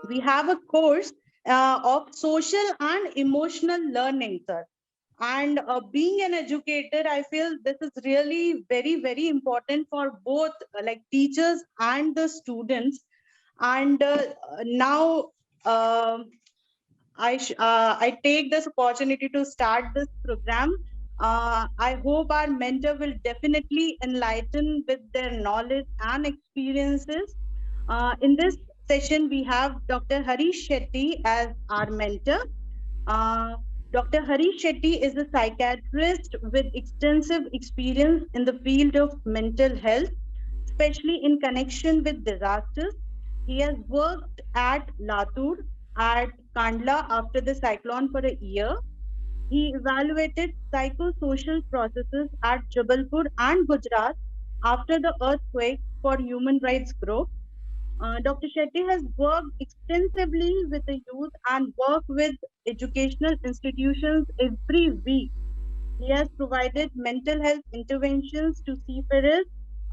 we have a course of social and emotional learning, sir. And being an educator, I feel this is really very, very important for both like teachers and the students. And now I take this opportunity to start this program. I hope our mentor will definitely enlighten with their knowledge and experiences. In this session, we have Dr. Harish Shetty as our mentor. Uh, Dr. Harish Shetty is a psychiatrist with extensive experience in the field of mental health, especially in connection with disasters. He has worked at Latur, at Kandla after the cyclone for a year. He evaluated psychosocial processes at Jabalpur and Gujarat after the earthquake for human rights groups. Dr. Shetty has worked extensively with the youth and worked with educational institutions every week. He has provided mental health interventions to seafarers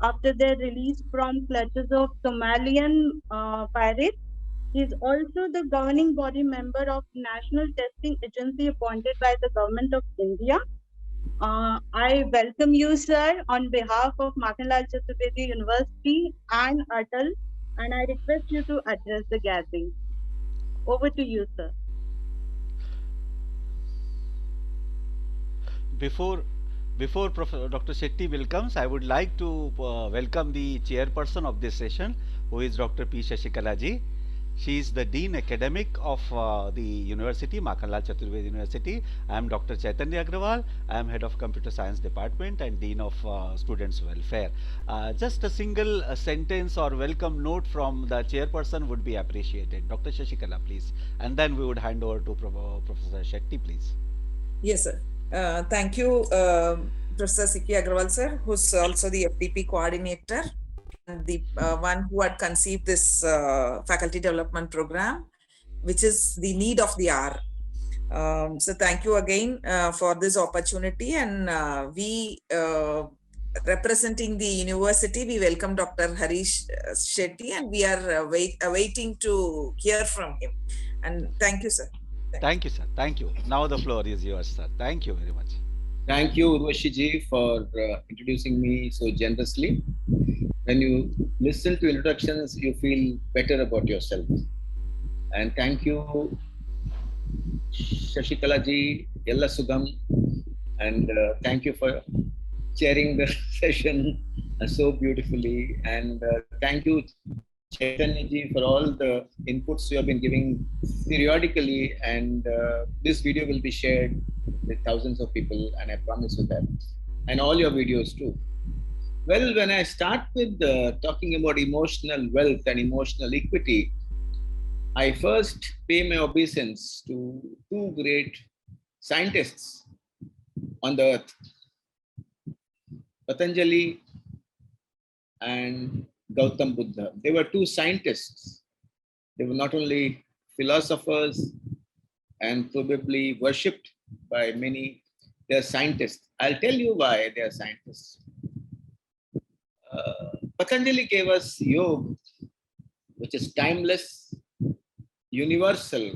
after their release from clutches of Somalian pirates. He is also the governing body member of National Testing Agency appointed by the Government of India. I welcome you, sir, on behalf of Makanlal Chaturvedi University and Atal, and I request you to address the gathering. Over to you, sir. Before Professor Dr. Shetty welcomes, I would like to welcome the chairperson of this session, who is Dr. P. Shashikala ji. She is the Dean Academic of the University, Makanlal Chaturvedi University. I am Dr. Chaitanya Agrawal. I am Head of Computer Science Department and Dean of Students Welfare. Just a single sentence or welcome note from the chairperson would be appreciated. Dr. Shashikala, please. And then we would hand over to Professor Shetty, please. Yes, sir. Thank you, Professor C.K. Agrawal, sir, who's also the FDP coordinator and the one who had conceived this faculty development program, which is the need of the hour. So thank you again for this opportunity. And we, representing the university, we welcome Dr. Harish Shetty, and we are awaiting to hear from him. And thank you, sir. Thank you, sir. Thank you. Now the floor is yours, sir. Thank you very much. Thank you, Urvashi ji, for introducing me so generously. When you listen to introductions, you feel better about yourself. And thank you, Shashikala ji, Yella Sugam, and thank you for chairing the session so beautifully. And thank you, Chaitanya ji, for all the inputs you have been giving periodically, and this video will be shared with thousands of people, and I promise you that, and all your videos too. Well, when I start with talking about emotional wealth and emotional equity, I first pay my obeisance to two great scientists on the earth, Patanjali and Gautam Buddha. They were two scientists. They were not only philosophers and probably worshipped by many. They are scientists. I'll tell you why they are scientists. Patanjali gave us yoga, which is timeless, universal,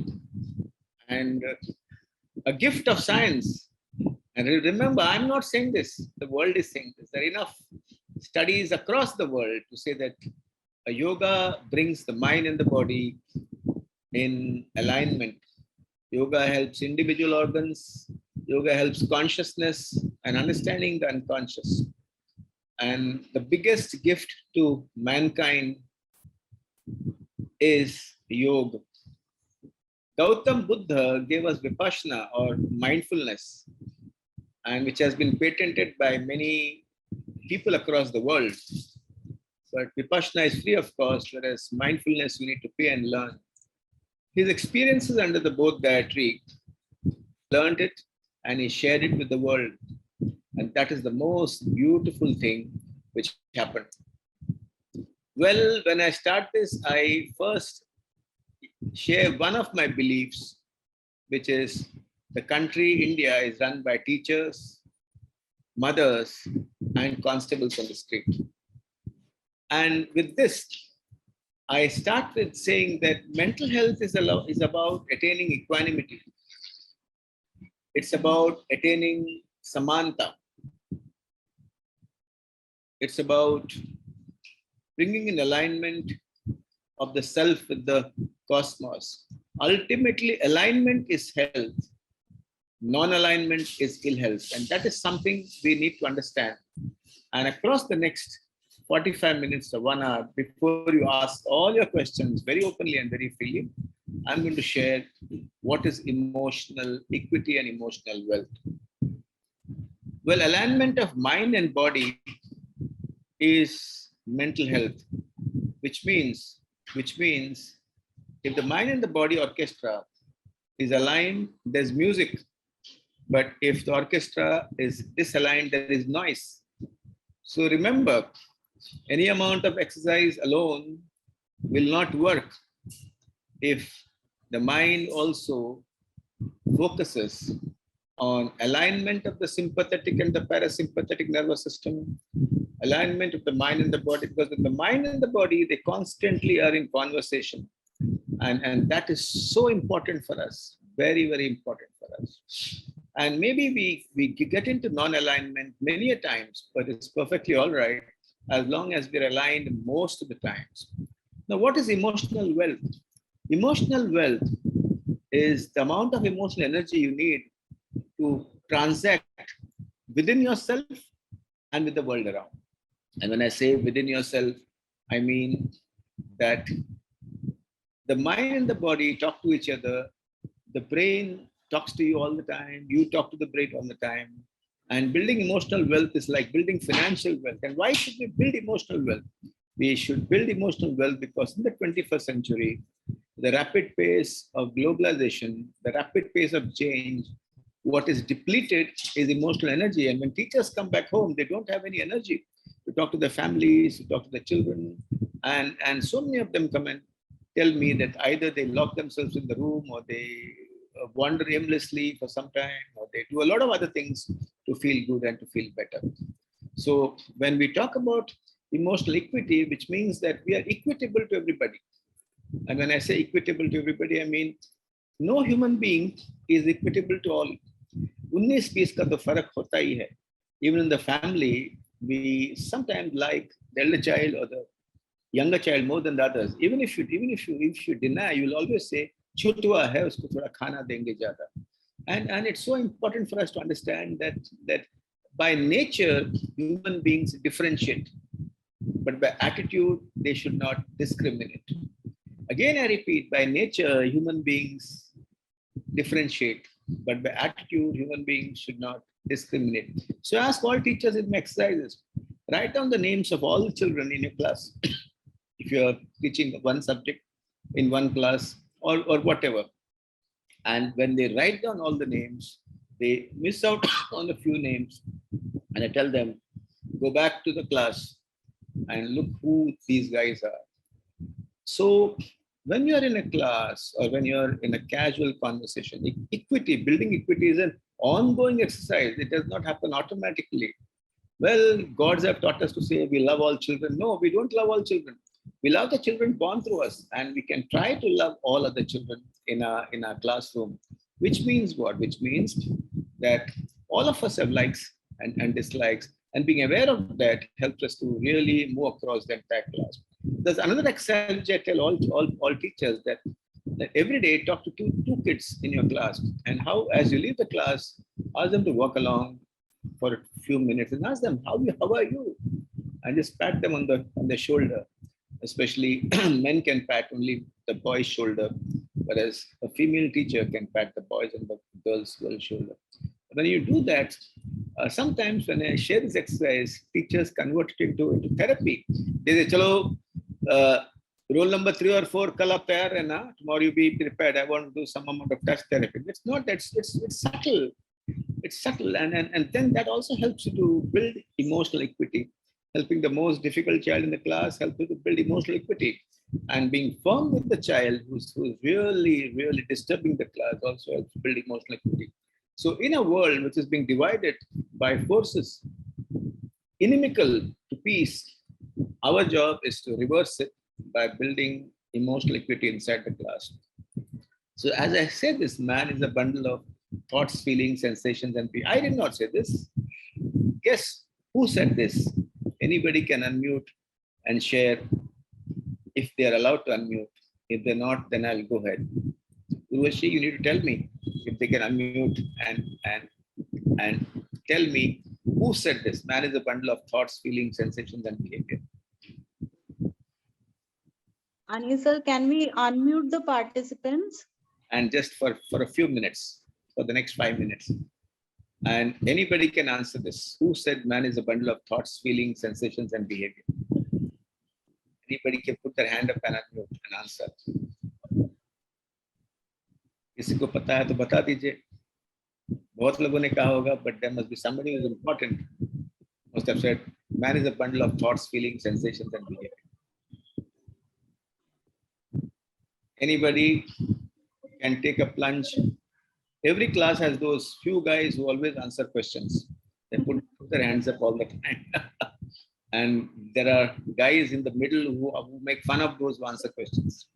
and a gift of science. And remember, I'm not saying this. The world is saying this. There are enough studies across the world to say that a yoga brings the mind and the body in alignment. Yoga helps individual organs. Yoga helps consciousness and understanding the unconscious. And the biggest gift to mankind is yoga. Gautam Buddha gave us Vipassana, or mindfulness, and which has been patented by many people across the world. But Vipassana is free of cost, whereas mindfulness you need to pay and learn. His experiences under the Bodh Gayatri, learned it, and he shared it with the world. And that is the most beautiful thing which happened. Well, when I start this, I first share one of my beliefs, which is the country, India, is run by teachers, mothers, and constables on the street. And with this, I start with saying that mental health is about attaining equanimity. It's about attaining samanta. It's about bringing in alignment of the self with the cosmos. Ultimately, alignment is health. Non-alignment is ill health. And that is something we need to understand. And across the next 45 minutes or 1 hour, before you ask all your questions very openly and very freely, I'm going to share what is emotional equity and emotional wealth. Well, alignment of mind and body is mental health, which means if the mind and the body orchestra is aligned, there's music. But if the orchestra is disaligned, there is noise. So remember, any amount of exercise alone will not work if the mind also focuses on alignment of the sympathetic and the parasympathetic nervous system, alignment of the mind and the body, because in the mind and the body, they constantly are in conversation. And that is so important for us, very, very important for us. And maybe we get into non-alignment many a times, but it's perfectly all right as long as we're aligned most of the times. Now, what is emotional wealth? Emotional wealth is the amount of emotional energy you need to transact within yourself and with the world around. And when I say within yourself, I mean that the mind and the body talk to each other. The brain talks to you all the time. You talk to the brain all the time. And building emotional wealth is like building financial wealth. And why should we build emotional wealth? We should build emotional wealth because in the 21st century, the rapid pace of globalization, the rapid pace of change, what is depleted is emotional energy. And when teachers come back home, they don't have any energy to talk to their families, to talk to their children. And so many of them come and tell me that either they lock themselves in the room or they wander aimlessly for some time, or they do a lot of other things to feel good and to feel better. So when we talk about emotional equity, which means that we are equitable to everybody. And when I say equitable to everybody, I mean no human being is equitable to all. 19 piece ka to farak hota hi hai. Even in the family, we sometimes like the elder child or the younger child more than the others. Even if you deny, you will always say, "Chutwa hai, usko thoda khana denge zyada." And it's so important for us to understand that by nature, human beings differentiate, but by attitude, they should not discriminate. Again, I repeat, by nature, human beings differentiate, but by attitude, human beings should not discriminate. So ask all teachers in exercises, write down the names of all the children in your class. If you're teaching one subject in one class or whatever. And when they write down all the names, they miss out on a few names. And I tell them, go back to the class and look who these guys are. So when you're in a class or when you're in a casual conversation, building equity is an ongoing exercise. It does not happen automatically. Well, gods have taught us to say we love all children. No, we don't love all children. We love the children born through us, and we can try to love all other children in our classroom. Which means what? Which means that all of us have likes and dislikes, and being aware of that helps us to really move across the entire class. There's another exercise which I tell all teachers that every day talk to two kids in your class, and how as you leave the class, ask them to walk along for a few minutes and ask them, how are you? And just pat them on the shoulder. Especially men can pat only the boy's shoulder, whereas a female teacher can pat the boys and the girl's shoulder. When you do that, sometimes when I share this exercise, teachers convert it into therapy. They say, "Chalo, roll number 3 or 4, kal aap tayar hai na? Tomorrow you be prepared. I want to do some amount of touch therapy." It's not that. It's subtle. It's subtle, and then that also helps you to build emotional equity. Helping the most difficult child in the class, help you to build emotional equity. And being firm with the child who's really, really disturbing the class also helps build emotional equity. So in a world which is being divided by forces inimical to peace, our job is to reverse it by building emotional equity inside the class. So as I said, this man is a bundle of thoughts, feelings, sensations, and I did not say this. Guess who said this? Anybody can unmute and share if they are allowed to unmute. If they're not, then I'll go ahead. Urvashi, you need to tell me if they can unmute and tell me who said this. Man is a bundle of thoughts, feelings, sensations, and behavior. Anil sir, can we unmute the participants? And just for a few minutes, for the next 5 minutes. And anybody can answer this. Who said man is a bundle of thoughts, feelings, sensations, and behavior? Anybody can put their hand up and unmute and answer. किसी को पता है तो बता दीजिए. बहुत लोगों ने कहा होगा, but there must be somebody who is important. Must have said, man is a bundle of thoughts, feelings, sensations, and behavior. Anybody can take a plunge. Every class has those few guys who always answer questions. They put their hands up all the time. And there are guys in the middle who make fun of those who answer questions.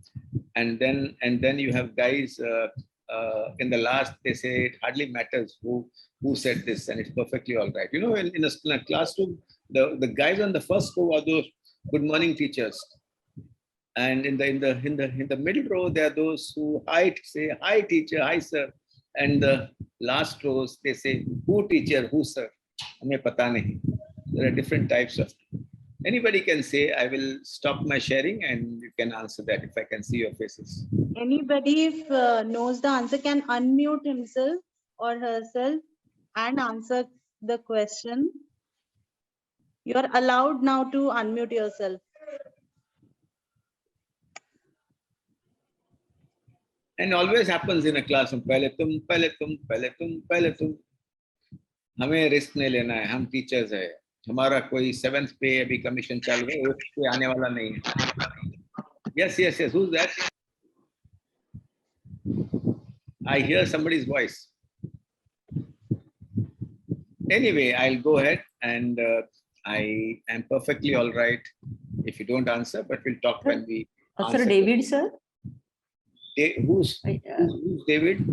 And then you have guys in the last, they say it hardly matters who said this, and it's perfectly all right. You know, in a classroom, the guys on the first row are those good morning teachers. And in the middle row, there are those who say hi teacher, hi sir. And the last rows, they say who teacher, who sir. Hame pata nahi. There are different types of. Anybody can say, I will stop my sharing and you can answer that if I can see your faces. Anybody if knows the answer can unmute himself or herself and answer the question. You are allowed now to unmute yourself. And always happens in a classroom. Pehle tum. हमें risk नहीं लेना है. हम teachers है. हमारा कोई 7th पे अभी कमीशन चल रहा है, 8th पे आने वाला नहीं है. Yes. Who's that? I hear somebody's voice. Anyway, I'll go ahead and I am perfectly all right if you don't answer, but we'll talk when we answer. Sir, David, sir. Who's David?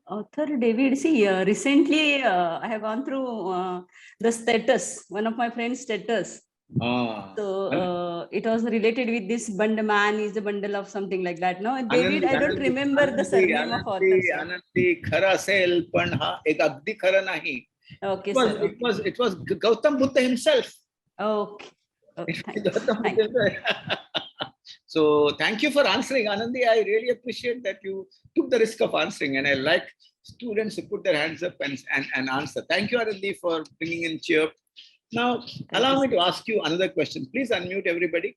Author David, see, recently I have gone through the status, one of my friend's status. So it was related with this man is a bundle of something like that. No, David, I don't remember the surname of author. Anandi khara sel pan ha ek agdi khara nahi. Okay, It was Gautam Buddha himself. Okay. Thank you. So thank you for answering, Anandi. I really appreciate that you took the risk of answering, and I like students who put their hands up and answer. Thank you, Anandi, for bringing in cheer. Now, allow me to ask you another question. Please unmute everybody.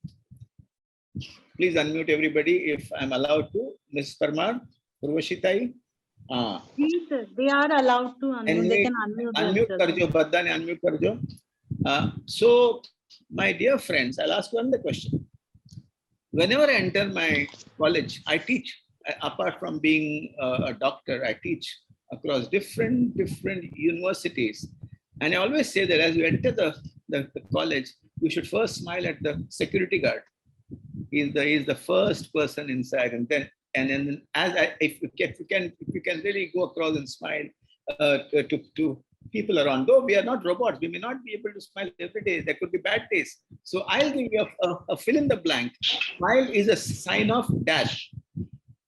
Please unmute everybody if I'm allowed to. Ms. Parmar, Urvashitai. Please, sir, they are allowed to unmute. They can unmute. Unmute karjo, Badda ne unmute karjo. So, my dear friends, I'll ask you another question. Whenever I enter my college, I teach. Apart from being a doctor, I teach across different universities. And I always say that as you enter the college, you should first smile at the security guard. He's the first person inside, and then if you can really go across and smile to people around. Though we are not robots, we may not be able to smile every day. There could be bad days. So I'll give you a fill in the blank. Smile is a sign of dash.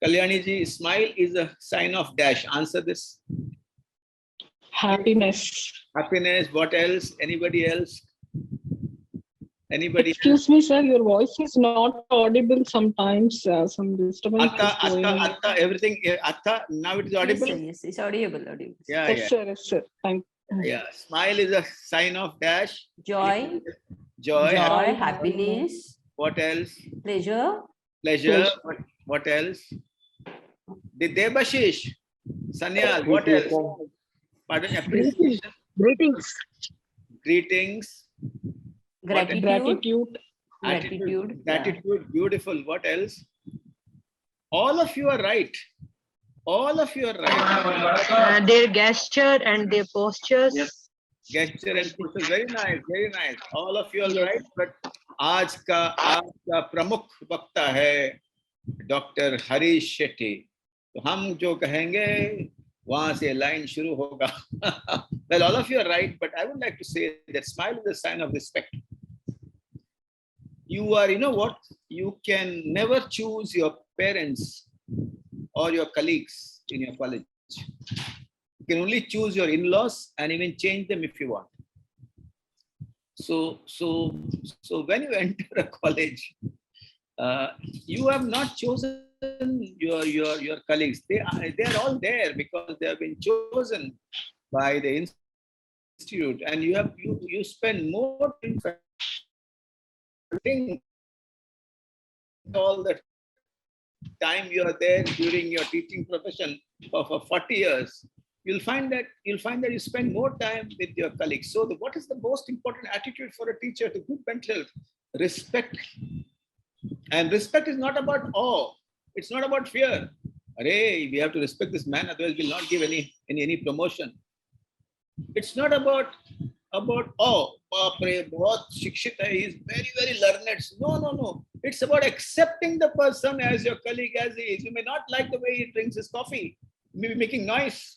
Kalyani ji, smile is a sign of dash. Answer this. Happiness. Happiness. What else? Anybody else? Anybody? Excuse me, sir. Your voice is not audible sometimes. Some disturbance. Atta, everything. Atta, now it is audible. Yes, it's audible. Yeah, yes, sir. Yes, sir. Thank you. Yeah. Smile is a sign of dash. Joy. Happiness. What else? Pleasure. What else? The Debashish. Sanyal. What else? Pardon, appreciation. Greetings. Gratitude. Beautiful. What else? All of you are right. Their gesture and their postures. Yes. Gesture and postures. Very nice. All of you are right. But आज का प्रमुख वक्ता है doctor Harish Shetty. तो हम जो कहेंगे वहां से लाइन शुरू होगा. Well, all of you are right, but I would like to say that smile is a sign of respect. You know what? You can never choose your parents or your colleagues in your college. You can only choose your in-laws and even change them if you want. So when you enter a college, you have not chosen your colleagues. They are all there because they have been chosen by the institute, and you spend more time all the time you are there during your teaching profession for 40 years. You'll find that you spend more time with your colleagues. So what is the most important attitude for a teacher to good mental health? Respect. And respect is not about awe. It's not about fear. Arey, we have to respect this man, otherwise we'll not give any promotion. It's not about awe. He is very, very learned. No. It's about accepting the person as your colleague as he is. You may not like the way he drinks his coffee. You may be making noise.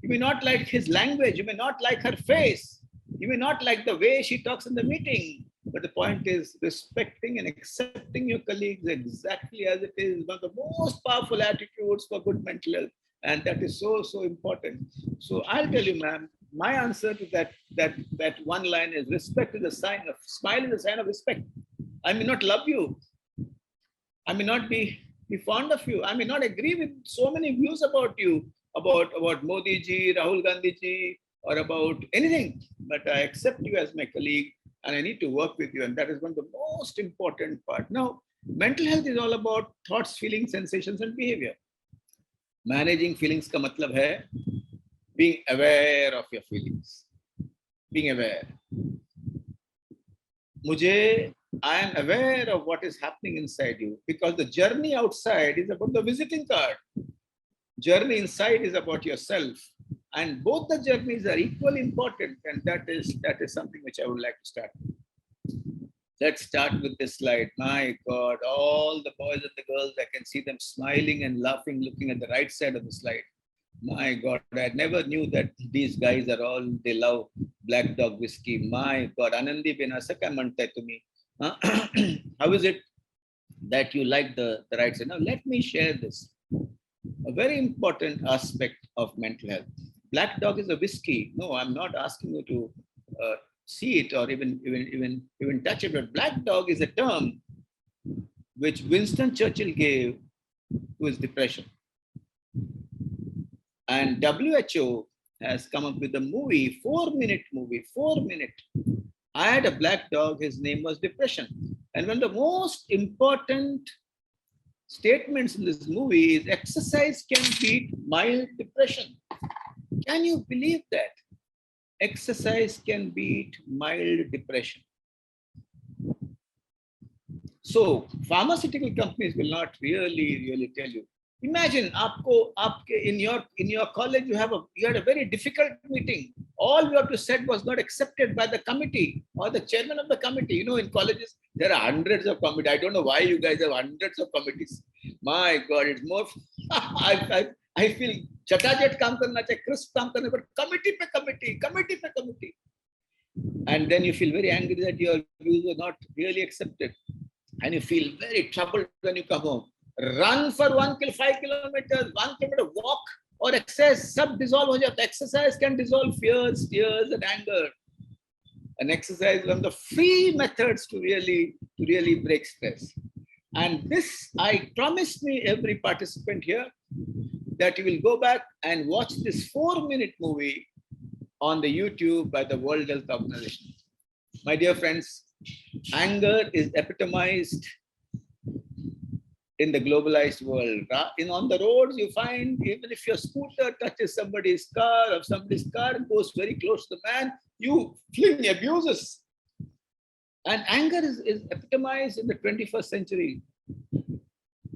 You may not like his language. You may not like her face. You may not like the way she talks in the meeting. But the point is respecting and accepting your colleagues exactly as it is one of the most powerful attitudes for good mental health. And that is so important. So I'll tell you, ma'am, my answer to that one line is respect is a sign of, smile is a sign of respect. I may not love you. I may not be fond of you. I may not agree with so many views about you, about Modi ji, Rahul Gandhi ji, or about anything. But I accept you as my colleague and I need to work with you. And that is one of the most important part. Now, mental health is all about thoughts, feelings, sensations, and behavior. Managing feelings ka matlab hai being aware of your feelings. Being aware. I am aware of what is happening inside you, because the journey outside is about the visiting card. Journey inside is about yourself. And both the journeys are equally important. And that is something which I would like to start with. Let's start with this slide. My God, all the boys and the girls, I can see them smiling and laughing, looking at the right side of the slide. My God, I never knew that these guys they love Black Dog whiskey. My God, Anandi bin Asaka mante to me. How is it that you like the right side? Now, let me share this. A very important aspect of mental health. Black Dog is a whiskey. No, I'm not asking you to see it or even touch it. But Black Dog is a term which Winston Churchill gave to his depression. And WHO has come up with a movie, 4-minute movie, 4 minute. I had a black dog, his name was Depression. And one of the most important statements in this movie is exercise can beat mild depression. Can you believe that? Exercise can beat mild depression. So pharmaceutical companies will not really tell you. Imagine in your college you had a very difficult meeting. All you have to said was not accepted by the committee or the chairman of the committee. You know, in colleges there are hundreds of committees. I don't know why you guys have hundreds of committees. My God, it's more. I feel chatajat kaam karna chahiye, crisp kaam karna, but committee pe committee. And then you feel very angry that your views were not really accepted, and you feel very troubled when you come home. Run for 5 kilometers, 1 kilometer walk or exercise, sab dissolve ho jata. Exercise can dissolve fears, tears, and anger. And exercise is one of the free methods to really break stress. And this, I promise me every participant here that you will go back and watch this 4-minute movie on the YouTube by the World Health Organization. My dear friends, anger is epitomized in the globalized world. On the roads, you find, even if your scooter touches somebody's car, or somebody's car goes very close to the man, you fling abuses. And anger is epitomized in the 21st century.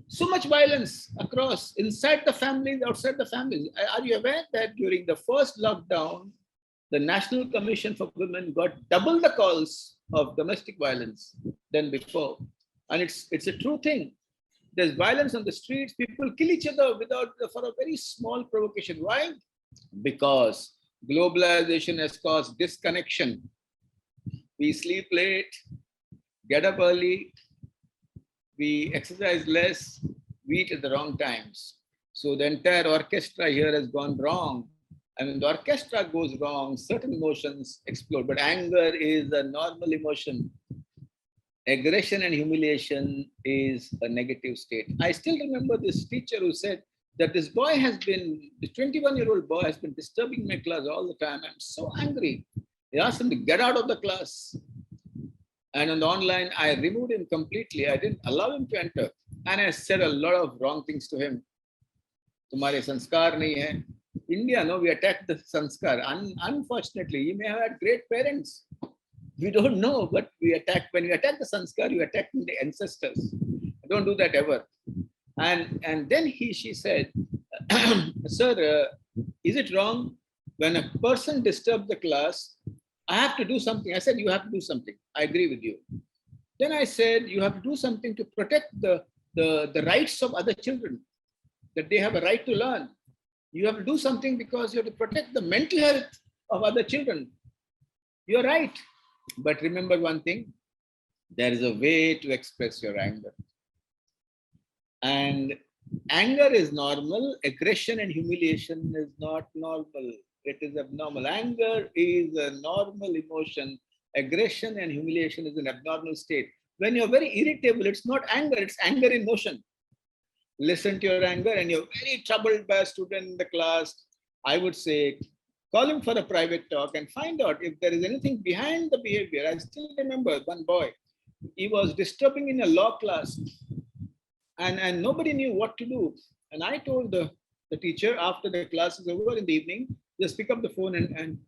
So much violence across, inside the families, outside the families. Are you aware that during the first lockdown, the National Commission for Women got double the calls of domestic violence than before. And it's a true thing. There's violence on the streets. People kill each other for a very small provocation. Why? Because globalization has caused disconnection. We sleep late, get up early, we exercise less, we eat at the wrong times. So the entire orchestra here has gone wrong. And when the orchestra goes wrong, certain emotions explode. But anger is a normal emotion. Aggression and humiliation is a negative state. I still remember this teacher who said that this 21-year-old boy has been disturbing my class all the time. I'm so angry. He asked him to get out of the class. And on the online, I removed him completely. I didn't allow him to enter. And I said a lot of wrong things to him. Tumhare sanskar nahi hai. India, no, we attacked the sanskar. Unfortunately, you may have had great parents. We don't know, but when you attack the sanskar, you attack the ancestors. Don't do that ever. And then she said, sir, is it wrong when a person disturbs the class, I have to do something? I said, you have to do something. I agree with you. Then I said, you have to do something to protect the rights of other children, that they have a right to learn. You have to do something because you have to protect the mental health of other children. You're right. But remember one thing, there is a way to express your anger. And anger is normal. Aggression and humiliation is not normal. It is abnormal. Anger is a normal emotion. Aggression and humiliation is an abnormal state. When you're very irritable, it's not anger, it's anger in motion. Listen to your anger, and you're very troubled by a student in the class. I would say, call him for a private talk and find out if there is anything behind the behavior. I still remember one boy, he was disturbing in a law class, and nobody knew what to do. And I told the teacher, after the class is over in the evening, just pick up the phone and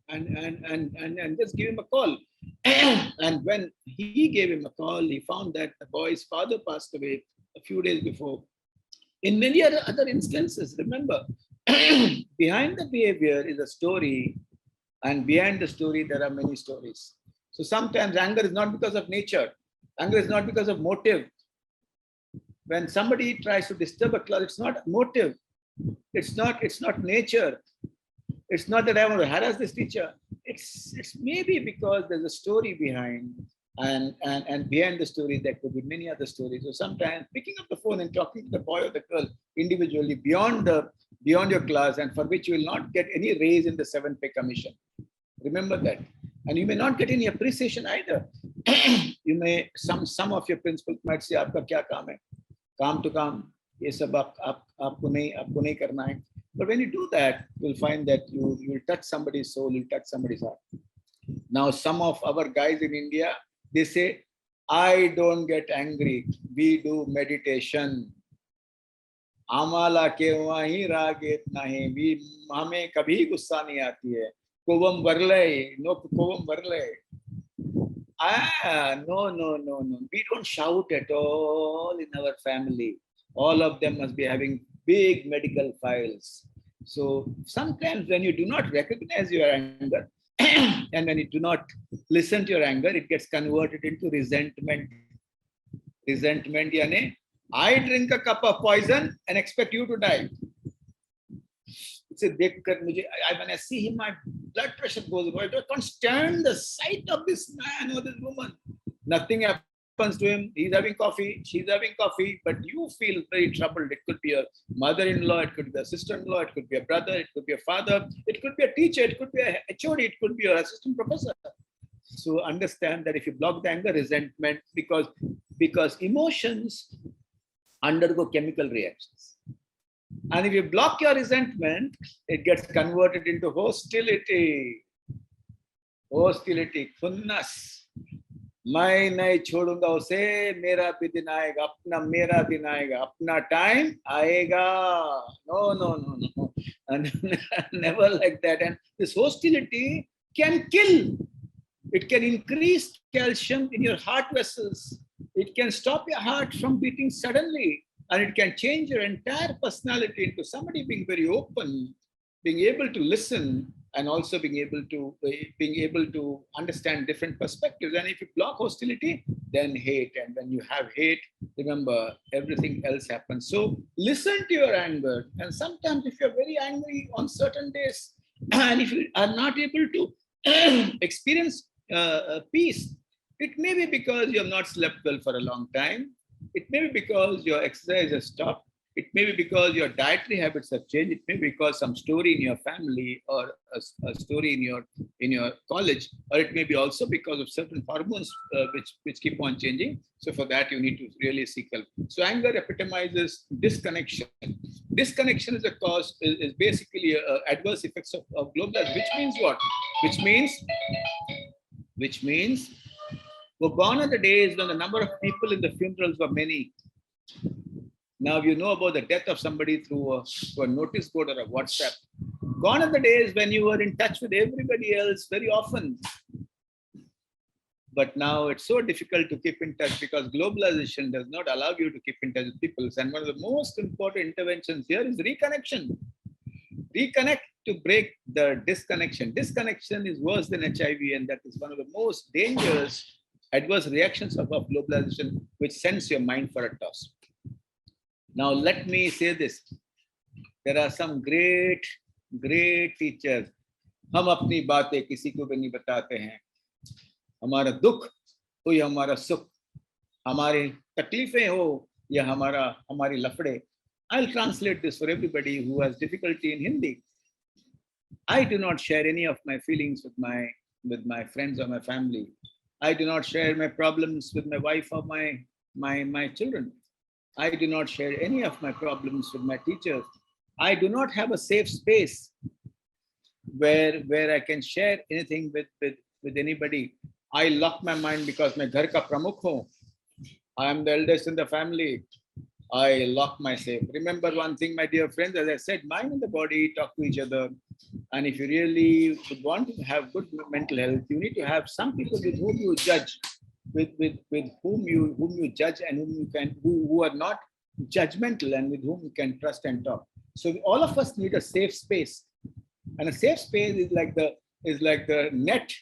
just give him a call. And when he gave him a call, he found that the boy's father passed away a few days before. In many other instances, remember, behind the behavior is a story, and behind the story, there are many stories. So sometimes anger is not because of nature. Anger is not because of motive. When somebody tries to disturb a class, it's not motive. It's not nature. It's not that I want to harass this teacher. It's maybe because there's a story behind, and behind the story there could be many other stories. So sometimes picking up the phone and talking to the boy or the girl individually beyond your class, and for which you will not get any raise in the 7th pay commission. Remember that. And you may not get any appreciation either. You may, some of your principals might say, "Aapka kya kaam hai? Kaam to kaam. Ye sab aapko nahi karna hai." But when you do that, you'll find that you will touch somebody's soul, you'll touch somebody's heart. Now, some of our guys in India, they say, "I don't get angry. We do meditation. Amala kewa hi raget nahi. Hame kabhi gussa nahi aati hai. Kovam varlay, no kovam varlay." No. We don't shout at all in our family. All of them must be having big medical files. So sometimes when you do not recognize your anger and when you do not listen to your anger, it gets converted into resentment. Resentment, yani, I drink a cup of poison and expect you to die. When I see him, my blood pressure goes up. I can't stand the sight of this man or this woman. Nothing happens to him. He's having coffee, she's having coffee, but you feel very troubled. It could be a mother-in-law, it could be a sister-in-law, it could be a brother, it could be a father, it could be a teacher, it could be a HOD, it could be your assistant professor. So understand that if you block the anger, resentment, because emotions undergo chemical reactions. And if you block your resentment, it gets converted into hostility. Hostility, khunnas. मैं नहीं छोड़ूंगा उसे, मेरा भी दिन आएगा, मेरा दिन आएगा, अपना time आएगा. No. And never like that. And this hostility can kill. It can increase calcium in your heart vessels. It can stop your heart from beating suddenly. And it can change your entire personality into somebody being very open, being able to listen, and also being able to understand different perspectives. And if you block hostility, then hate. And when you have hate, remember, everything else happens. So listen to your anger. And sometimes if you're very angry on certain days, and if you are not able to experience peace, it may be because you have not slept well for a long time. It may be because your exercise has stopped. It may be because your dietary habits have changed. It may be because some story in your family or a story in your college, or it may be also because of certain hormones which keep on changing. So for that, you need to really seek help. So anger epitomizes disconnection. Disconnection is a cause, is basically adverse effects of globalization, which means what? Which means, well, gone are the days when the number of people in the funerals were many. Now you know about the death of somebody through a notice board or a WhatsApp. Gone are the days when you were in touch with everybody else very often. But now it's so difficult to keep in touch because globalization does not allow you to keep in touch with people. And one of the most important interventions here is reconnection. Reconnect to break the disconnection. Disconnection is worse than HIV, and that is one of the most dangerous adverse reactions of globalization, which sends your mind for a toss. Now, let me say this. There are some great teachers. हम अपनी बातें किसी को भी नहीं बताते हैं. हमारा दुख हो या हमारा सुख, हमारी तकलीफें हो या हमारी लफड़े. I'll translate this for everybody who has difficulty in Hindi. I do not share any of my feelings with my friends or my family. I do not share my problems with my wife or my children. I do not share any of my problems with my teachers. I do not have a safe space where I can share anything with anybody. I lock my mind because मैं घर का प्रमुख हूँ. I am the eldest in the family. I lock myself. Remember one thing, my dear friends, as I said, mind and the body talk to each other. And if you really would want to have good mental health, you need to have some people with whom you judge, with whom you judge and who are not judgmental and with whom you can trust and talk. So all of us need a safe space, and a safe space is like the net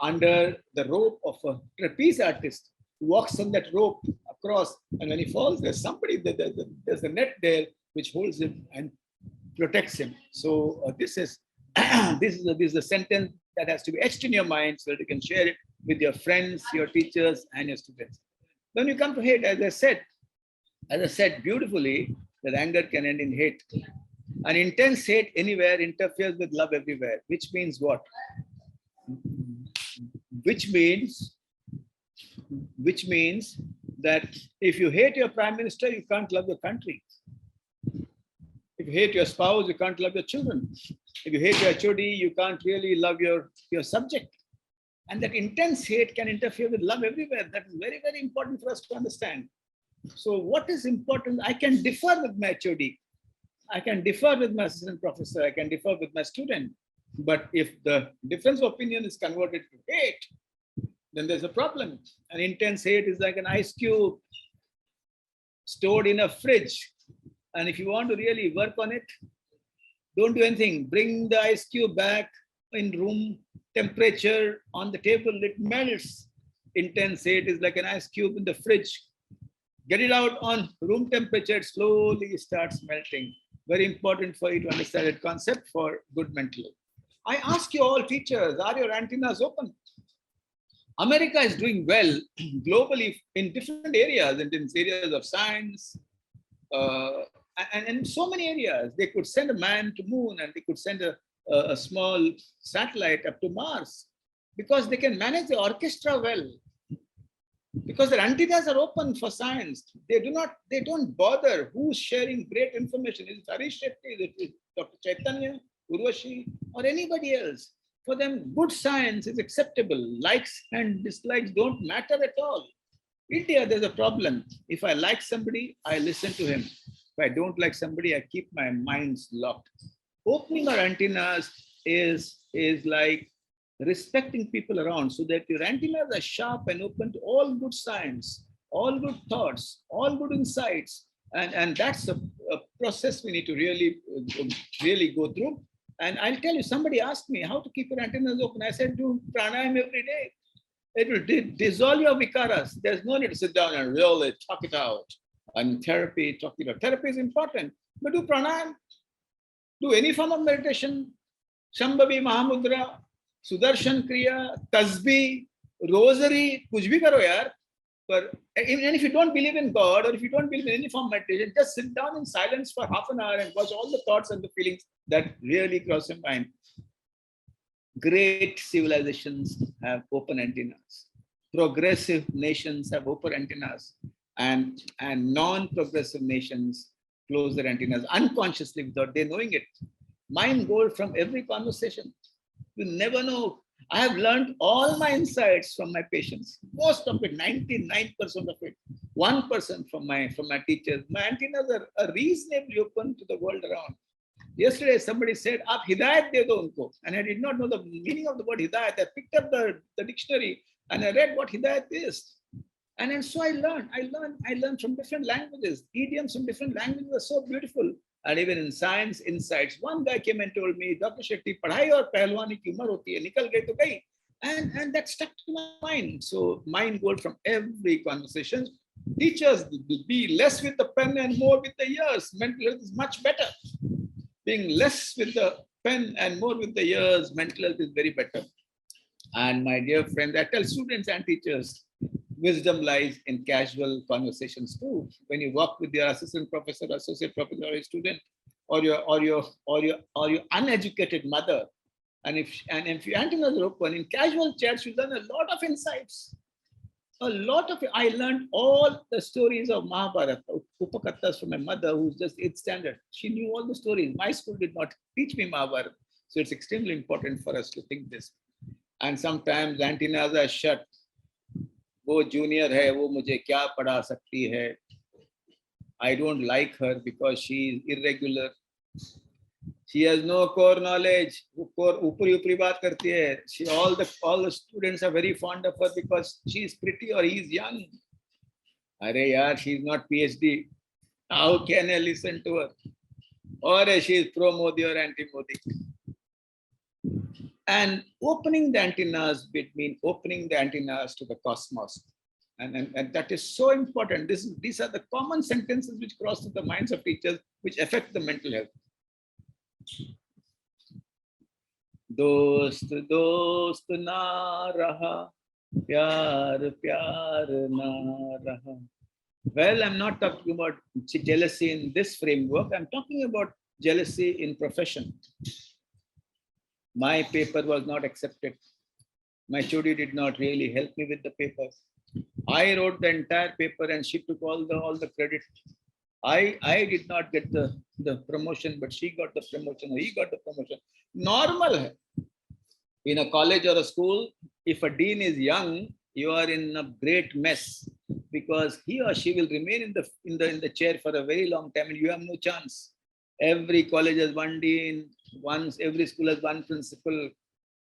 under the rope of a trapeze artist who walks on that rope across, and when he falls, there's somebody there's a net there which holds him and protects him. So this is a sentence that has to be etched in your mind so that you can share it with your friends, your teachers, and your students. When you come to hate, as I said beautifully, that anger can end in hate. An intense hate anywhere interferes with love everywhere, which means what? Which means that if you hate your prime minister, you can't love your country. If you hate your spouse, you can't love your children. If you hate your HOD, you can't really love your subject. And that intense hate can interfere with love everywhere. That is very, very important for us to understand. So what is important? I can differ with my HOD. I can differ with my assistant professor. I can differ with my student. But if the difference of opinion is converted to hate, then there's a problem. An intense hate is like an ice cube stored in a fridge. And if you want to really work on it, don't do anything. Bring the ice cube back in room temperature on the table, it melts. Intense hate is like an ice cube in the fridge. Get it out on room temperature, it slowly starts melting. Very important for you to understand that concept for good mental health. I ask you all teachers, are your antennas open? America is doing well globally in different areas, and in areas of science, and in so many areas. They could send a man to moon, and they could send a small satellite up to Mars, because they can manage the orchestra well, because their antennas are open for science. They don't bother who's sharing great information. Is it Harish Shetty? Is it Dr. Chaitanya, Urvashi, or anybody else? For them, good science is acceptable. Likes and dislikes don't matter at all. India, there's a problem. If I like somebody, I listen to him. If I don't like somebody, I keep my minds locked. Opening our antennas is like respecting people around, so that your antennas are sharp and open to all good science, all good thoughts, all good insights. And that's a process we need to really go through. And I'll tell you, somebody asked me how to keep your antennas open. I said, do pranayam every day. It will dissolve your vikaras. There's no need to sit down and really talk it out. And therapy, talk it out. Therapy is important, but do pranayam. Do any form of meditation. Shambhavi, Mahamudra, Sudarshan Kriya, Tasbih, Rosary, kuch bhi karo yaar. But even if you don't believe in God, or if you don't believe in any form of meditation, just sit down in silence for half an hour and watch all the thoughts and the feelings that really cross your mind. Great civilizations have open antennas. Progressive nations have open antennas, and non-progressive nations close their antennas unconsciously without they knowing it. Mine gold from every conversation. You never know. I have learned all my insights from my patients. Most of it, 99% of it. 1% from my teachers. My antennas are reasonably open to the world around. Yesterday, somebody said, "Aap hidayat de do unko," and I did not know the meaning of the word hidayat. I picked up the dictionary and I read what hidayat is. And so I learned from different languages. Idioms from different languages are so beautiful. And even in science insights, one guy came and told me, "Dr. Shetty, padhai aur pehlwani ki umar hoti hai, nikal gayi to gayi." And that stuck to my mind. So mind gold from every conversation. Teachers, be less with the pen and more with the ears. Mental health is much better. Being less with the pen and more with the ears, mental health is very better. And my dear friends, I tell students and teachers, wisdom lies in casual conversations too. When you walk with your assistant professor, associate professor, or a student, or your uneducated mother, and if your antennas are open, in casual chats, you learn a lot of insights. I learned all the stories of Mahabharata, Upakattas from my mother, who's just 8th standard. She knew all the stories. My school did not teach me Mahabharata. So it's extremely important for us to think this. And sometimes antennas are shut. वो junior है, वो मुझे क्या पढ़ा सकती है? I don't like her because she is irregular. She has no core knowledge. वो core ऊपरी बात करती है. All the students are very fond of her because she is pretty or he is young. अरे यार, she is not PhD. How can I listen to her? Or she is pro Modi or anti Modi. And opening the antennas mean opening the antennas to the cosmos. And that is so important. These are the common sentences which cross through the minds of teachers, which affect the mental health. Dost dost na raha, pyar pyar na raha. Well, I'm not talking about jealousy in this framework. I'm talking about jealousy in profession. My paper was not accepted. My Chodi did not really help me with the paper. I wrote the entire paper and she took all the credit. I did not get the promotion, but she got the promotion, or he got the promotion. Normal hai. In a college or a school, if a dean is young, you are in a great mess because he or she will remain in the chair for a very long time and you have no chance. Every college has one dean, every school has one principal.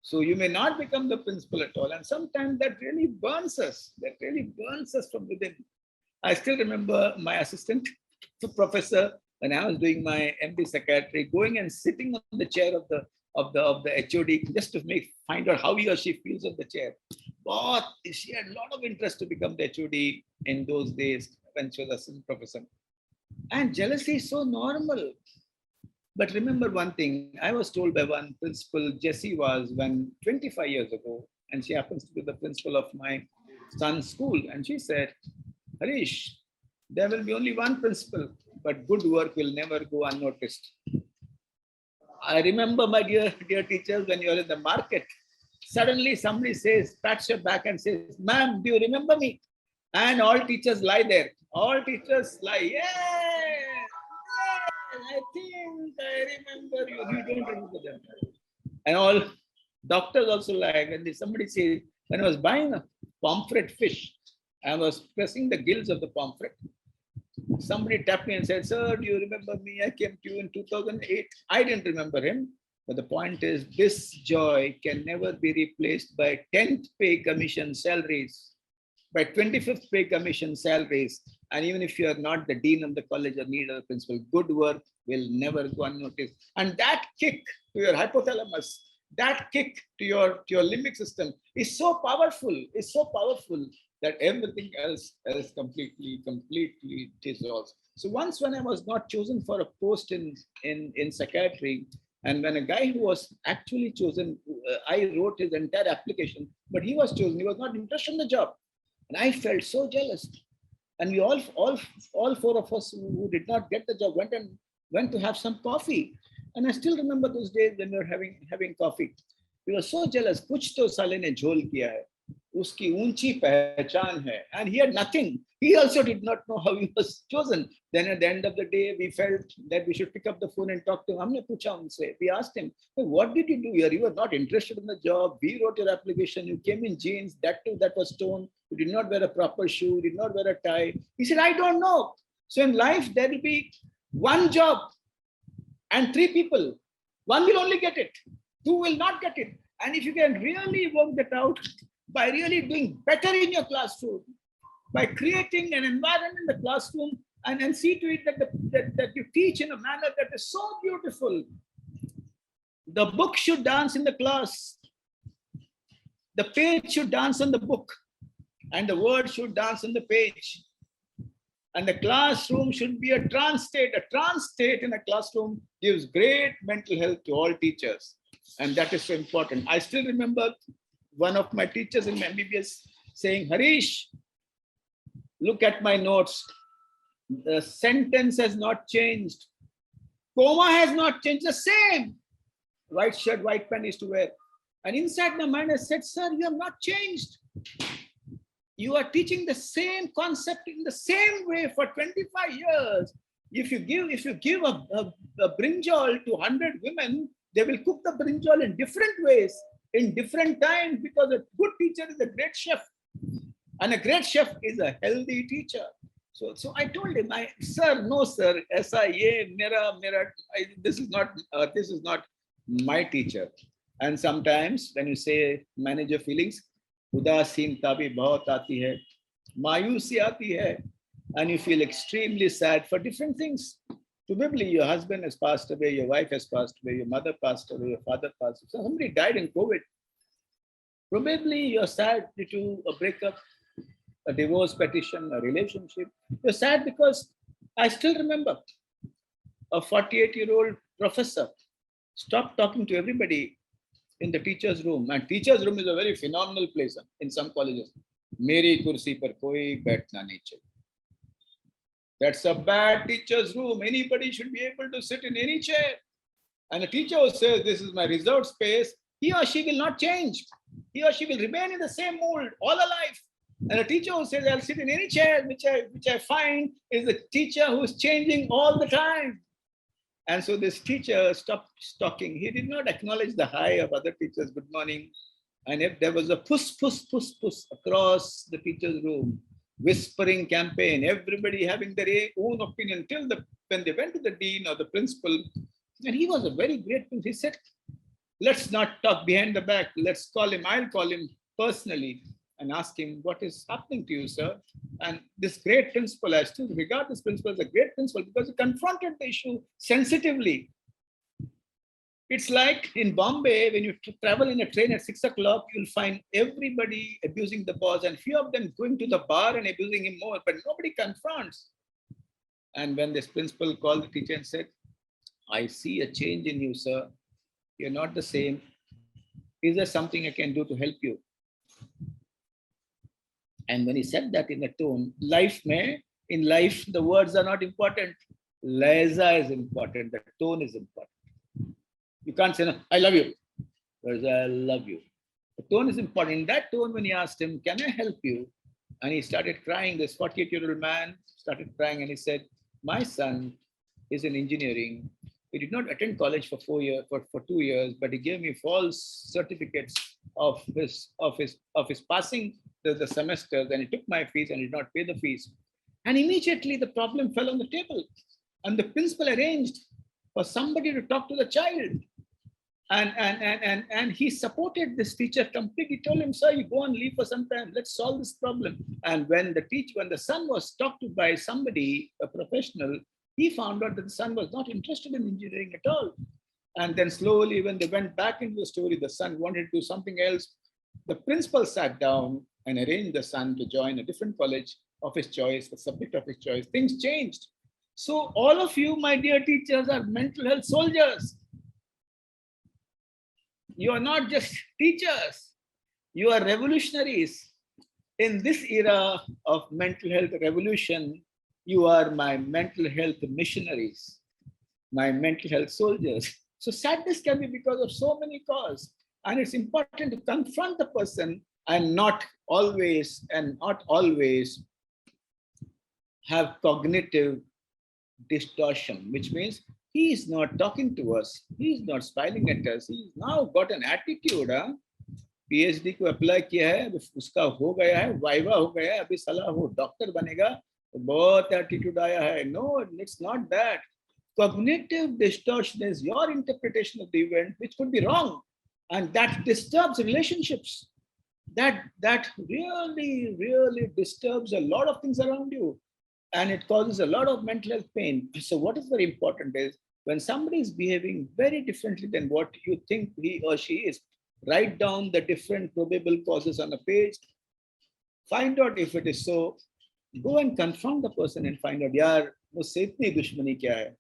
So you may not become the principal at all. And sometimes that really burns us. That really burns us from within. I still remember my assistant professor, when I was doing my MD psychiatry, going and sitting on the chair of the HOD just to find out how he or she feels on the chair. But she had a lot of interest to become the HOD in those days when she was assistant professor. And jealousy is so normal. But remember one thing, I was told by one principal, Jessie was, when 25 years ago, and she happens to be the principal of my son's school. And she said, Harish, there will be only one principal, but good work will never go unnoticed. I remember, my dear teachers, when you're in the market, suddenly somebody pats your back and says, "Ma'am, do you remember me?" And all teachers lie there. All teachers lie. Yeah, I think I remember you. You don't remember them. And all doctors also lie. When somebody says, when I was buying a pomfret fish, I was pressing the gills of the pomfret. Somebody tapped me and said, "Sir, do you remember me? I came to you in 2008. I didn't remember him. But the point is, this joy can never be replaced by 10th pay commission salaries. by 25th pay commission salaries. And even if you are not the dean of the college or leader of the principal, good work will never go unnoticed. And that kick to your hypothalamus, that kick to your limbic system is so powerful, that everything else completely dissolves. So once when I was not chosen for a post in psychiatry, and when a guy who was actually chosen, I wrote his entire application, but he was chosen, he was not interested in the job. And I felt so jealous. And we all four of us who did not get the job went to have some coffee. And I still remember those days when we were having coffee. We were so jealous. Kuch to sale ne jhol kiya hai. Uski unchi pehchan hai. And he had nothing. He also did not know how he was chosen. Then at the end of the day, we felt that we should pick up the phone and talk to him. Humne pucha unse. We asked him, what did you do here? You were not interested in the job. We wrote your application. You came in jeans. That too, that was torn. You did not wear a proper shoe. You did not wear a tie. He said, I don't know. So in life, there will be one job and 3 people. One will only get it. 2 will not get it. And if you can really work that out by really doing better in your classroom, by creating an environment in the classroom and see to it that you teach in a manner that is so beautiful. The book should dance in the class. The page should dance on the book. And the word should dance on the page. And the classroom should be a trance state. A trance state in a classroom gives great mental health to all teachers. And that is so important. I still remember one of my teachers in MBBS saying, Harish, look at my notes. The sentence has not changed. Comma has not changed. The same. White shirt, white pen used to wear. And inside my mind I said, sir, you have not changed. You are teaching the same concept in the same way for 25 years. If you give a brinjal to 100 women, they will cook the brinjal in different ways, in different times, because a good teacher is a great chef. And a great chef is a healthy teacher. So I told him, sir, no, sir, this is not my teacher. And sometimes when you say manage your feelings, उदासीनता भी बहुत आती है, मायूसी आती है, and you feel extremely sad for different things. Probably your husband has passed away, your wife has passed away, your mother passed away, your father passed away, somebody died in COVID. Probably you're sad due to a breakup, a divorce petition, a relationship. You're sad because I still remember a 48-year-old professor stopped talking to everybody in the teacher's room. And teacher's room is a very phenomenal place in some colleges. Meri kursi par koi baithna nahi chahiye. That's a bad teacher's room. Anybody should be able to sit in any chair. And a teacher who says, this is my reserved space, he or she will not change. He or she will remain in the same mold all her life. And a teacher who says, I'll sit in any chair, which I find is a teacher who's changing all the time. And so this teacher stopped talking. He did not acknowledge the hi of other teachers, good morning. And if there was a puss, puss, puss, puss across the teacher's room, whispering campaign, everybody having their own opinion till when they went to the dean or the principal. And he was a very great principal. He said, let's not talk behind the back. Let's call him. I'll call him personally and ask him, what is happening to you, sir? And this great principal, I still regard this principal as a great principal because he confronted the issue sensitively. It's like in Bombay, when you travel in a train at 6 o'clock, you'll find everybody abusing the boss and few of them going to the bar and abusing him more, but nobody confronts. And when this principal called the teacher and said, I see a change in you, sir. You're not the same. Is there something I can do to help you? And when he said that in a tone, in life, the words are not important. Leza is important. The tone is important. You can't say, no, I love you. Whereas I love you. The tone is important. In that tone, when he asked him, can I help you? And he started crying. This 48-year-old man started crying and he said, my son is in engineering. He did not attend college for 2 years, but he gave me false certificates of his passing the semesters, and he took my fees and did not pay the fees. And immediately the problem fell on the table. And the principal arranged for somebody to talk to the child. And he supported this teacher completely. He told him, sir, you go and leave for some time. Let's solve this problem. And when the son was talked to by somebody, a professional, he found out that the son was not interested in engineering at all. And then slowly, when they went back into the story, the son wanted to do something else. The principal sat down and arranged the son to join a different college of his choice, the subject of his choice. Things changed. So all of you, my dear teachers, are mental health soldiers. You are not just teachers, you are revolutionaries. In this era of mental health revolution, you are my mental health missionaries, my mental health soldiers. So sadness can be because of so many causes. And it's important to confront the person and not always have cognitive distortion, which means he is not talking to us. He is not smiling at us. He's now got an attitude. PhD को apply किया है, उसका हो गया है, viva हो गया है, अभी साला वो डॉक्टर बनेगा, बहुत एटीट्यूड आया है. No, it's not that. Cognitive distortion is your interpretation of the event, which could be wrong, and that disturbs relationships. That really disturbs a lot of things around you. And it causes a lot of mental health pain. So what is very important is when somebody is behaving very differently than what you think he or she is, write down the different probable causes on a page, find out if it is so, go and confront the person and find out, yaar, musse itni dushmani kya hai?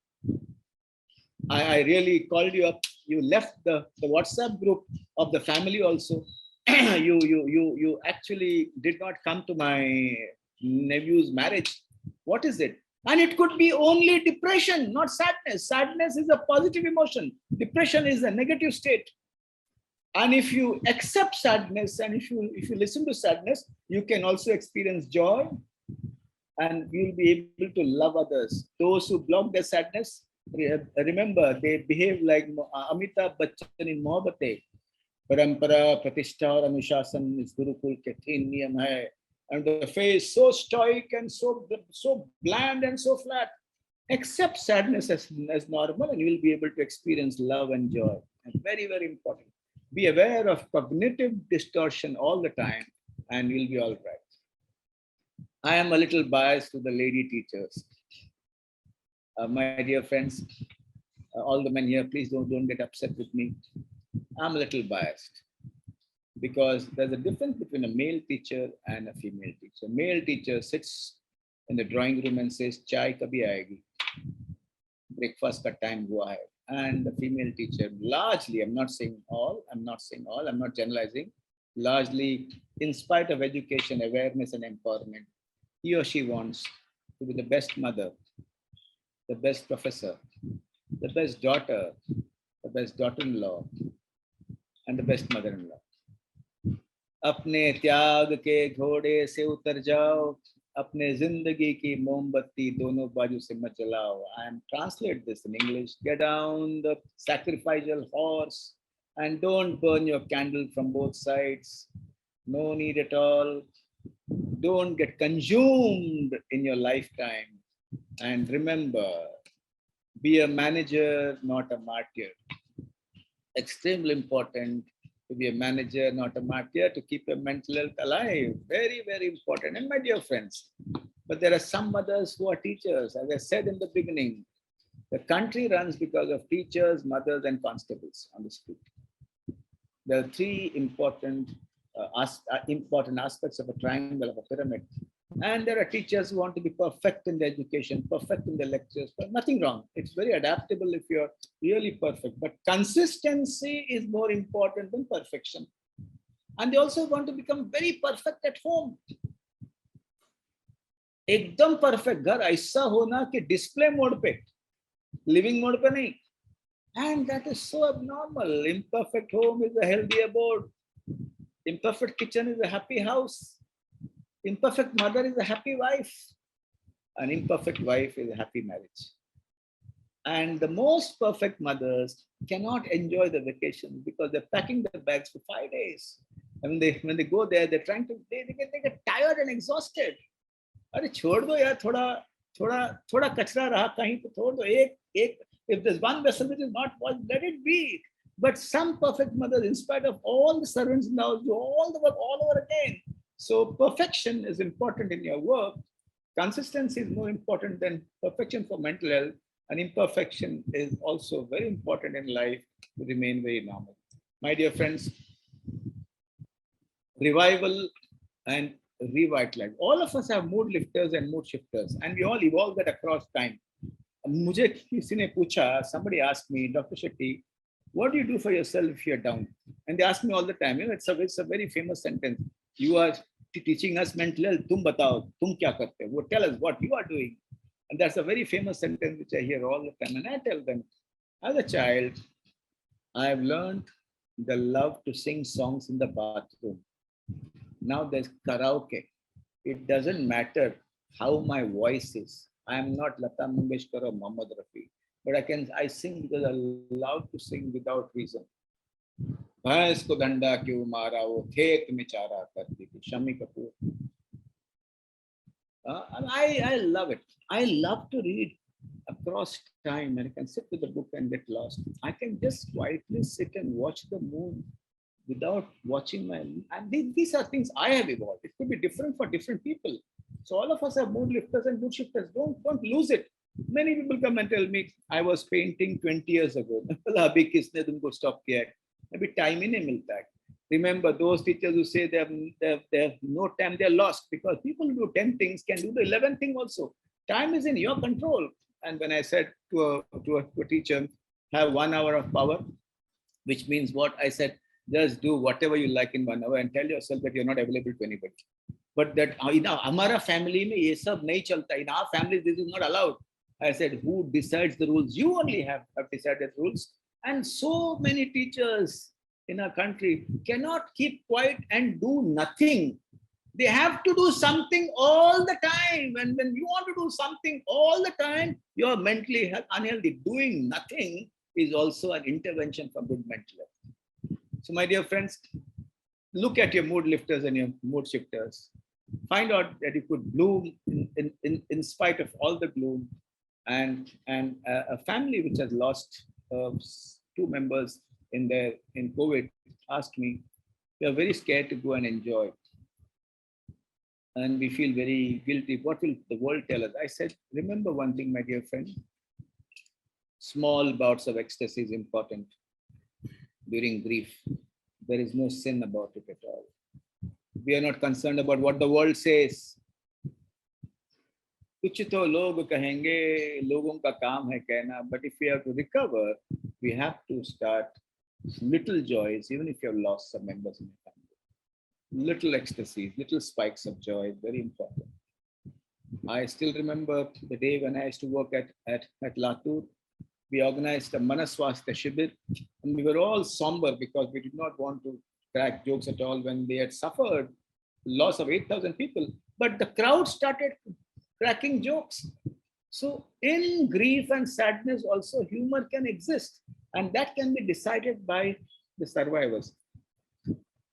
I really called you up. You left the WhatsApp group of the family also. you actually did not come to my nephew's marriage. What is it? And it could be only depression, not sadness. Sadness is a positive emotion. Depression is a negative state. And if you accept sadness and if you listen to sadness, you can also experience joy and you'll be able to love others. Those who block their sadness, remember, they behave like Amitabh Bachchan in Mohabbat. Parampara, Pratishtha aur Anushasan is Gurukul ke 3 niyam hai. And the face so stoic and so bland and so flat. Accept sadness as normal and you will be able to experience love and joy. And very, very important. Be aware of cognitive distortion all the time and you'll be all right. I am a little biased to the lady teachers. My dear friends, all the men here, please don't get upset with me. I'm a little biased. Because there's a difference between a male teacher and a female teacher. Male teacher sits in the drawing room and says, "Chai kabhi aayegi? Breakfast ka time hua hai." And the female teacher, largely, I'm not saying all, I'm not generalizing, largely, in spite of education, awareness, and empowerment, he or she wants to be the best mother, the best professor, the best daughter, the best daughter-in-law, and the best mother-in-law. अपने त्याग के घोड़े से उतर जाओ, अपने जिंदगी की मोमबत्ती दोनों बाजू से मत जलाओ. I am translate this in English. Get down the sacrificial horse and don't burn your candle from both sides. No need at all. Don't get consumed in your lifetime. And remember, be a manager, not a martyr. Extremely important. To be a manager, not a martyr, to keep your mental health alive. Very, very important. And my dear friends, but there are some mothers who are teachers. As I said in the beginning, the country runs because of teachers, mothers, and constables on the street. There are three important aspects of a triangle, of a pyramid. And there are teachers who want to be perfect in their education, perfect in their lectures, but nothing wrong. It's very adaptable if you're really perfect. But consistency is more important than perfection. And they also want to become very perfect at home. एकदम perfect घर ऐसा होना कि display mode पे, living mode पे नहीं. And that is so abnormal. Imperfect home is a healthy abode. Imperfect kitchen is a happy house. Imperfect mother is a happy wife. An imperfect wife is a happy marriage. And the most perfect mothers cannot enjoy the vacation because they're packing their bags for 5 days. And when they go there, they're trying to, they get tired and exhausted. अरे छोड़ दो यार, थोड़ा कचरा रहा कहीं तो छोड़ दो. If there's one vessel which is not washed, let it be. But some perfect mothers, in spite of all the servants in the house, do all the work all over again. So perfection is important in your work. Consistency is more important than perfection for mental health. And imperfection is also very important in life to remain very normal. My dear friends, revival and revitalize. All of us have mood lifters and mood shifters, and we all evolve that across time. मुझे किसी ने पूछा, somebody asked me, Dr. Shetty, what do you do for yourself if you're down? And they ask me all the time, it's a very famous sentence. You are teaching us mental health, tum batao, tum kya karte ho? Tell us what you are doing. And that's a very famous sentence which I hear all the time. And I tell them, as a child, I've learned the love to sing songs in the bathroom. Now there's karaoke. It doesn't matter how my voice is. I am not Lata Mangeshkar or Muhammad Rafi, but I sing because I love to sing without reason. भैंस को डंडा क्यों मारा वो खेत में चारा करती थी, Shammi Kapoor. I love it. I love to read across time, and I can sit with the book and get lost. I can just quietly sit and watch the moon without watching my. And these are things I have evolved. It could be different for different people. So all of us have mood lifters and mood shifters. Don't lose it. Many people come and tell me, I was painting 20 years ago. Abhi kisne tumko stop kiya? Maybe time in milta hai. Remember, those teachers who say they have no time, they are lost, because people who do 10 things can do the 11th thing also. Time is in your control. And when I said to a teacher, have 1 hour of power, which means what? I said, just do whatever you like in 1 hour and tell yourself that you're not available to anybody. But that in our family mein ye sab nahi chalta. In our family this is not allowed. I said, who decides the rules? You only have decided rules. And so many teachers in our country cannot keep quiet and do nothing. They have to do something all the time. And when you want to do something all the time, you're mentally unhealthy. Doing nothing is also an intervention for good mental health. So my dear friends, look at your mood lifters and your mood shifters. Find out that you could bloom in spite of all the gloom. And a family which has lost 2 members in COVID asked me, we are very scared to go and enjoy. And we feel very guilty. What will the world tell us? I said, remember one thing, my dear friend. Small bouts of ecstasy is important during grief. There is no sin about it at all. We are not concerned about what the world says. कुछ तो लोग कहेंगे, लोगों का काम है कहना. But if we have to recover, we have to start little joys, even if you have lost some members in the family. Little ecstasies, little spikes of joy, very important. I still remember the day when I used to work at Latur. We organized a Manaswastha Shibir, and we were all somber because we did not want to crack jokes at all when they had suffered loss of 8,000 people. But the crowd started cracking jokes. So in grief and sadness also humor can exist, and that can be decided by the survivors.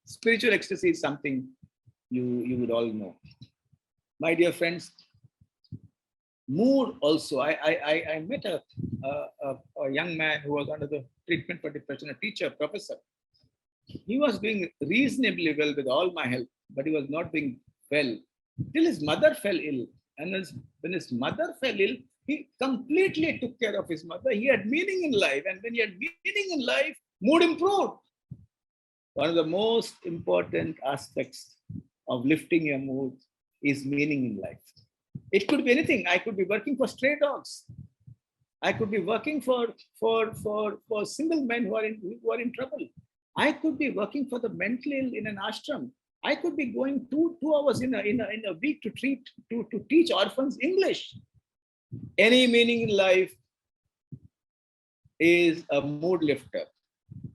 Spiritual ecstasy is something you would all know. My dear friends, mood also. I met a young man who was under the treatment for depression, a teacher, professor. He was doing reasonably well with all my help, but he was not doing well till his mother fell ill. And when his mother fell ill, he completely took care of his mother. He had meaning in life. And when he had meaning in life, mood improved. One of the most important aspects of lifting your mood is meaning in life. It could be anything. I could be working for stray dogs. I could be working for single men who are in trouble. I could be working for the mentally ill in an ashram. I could be going two hours in a week to teach orphans English. Any meaning in life is a mood lifter.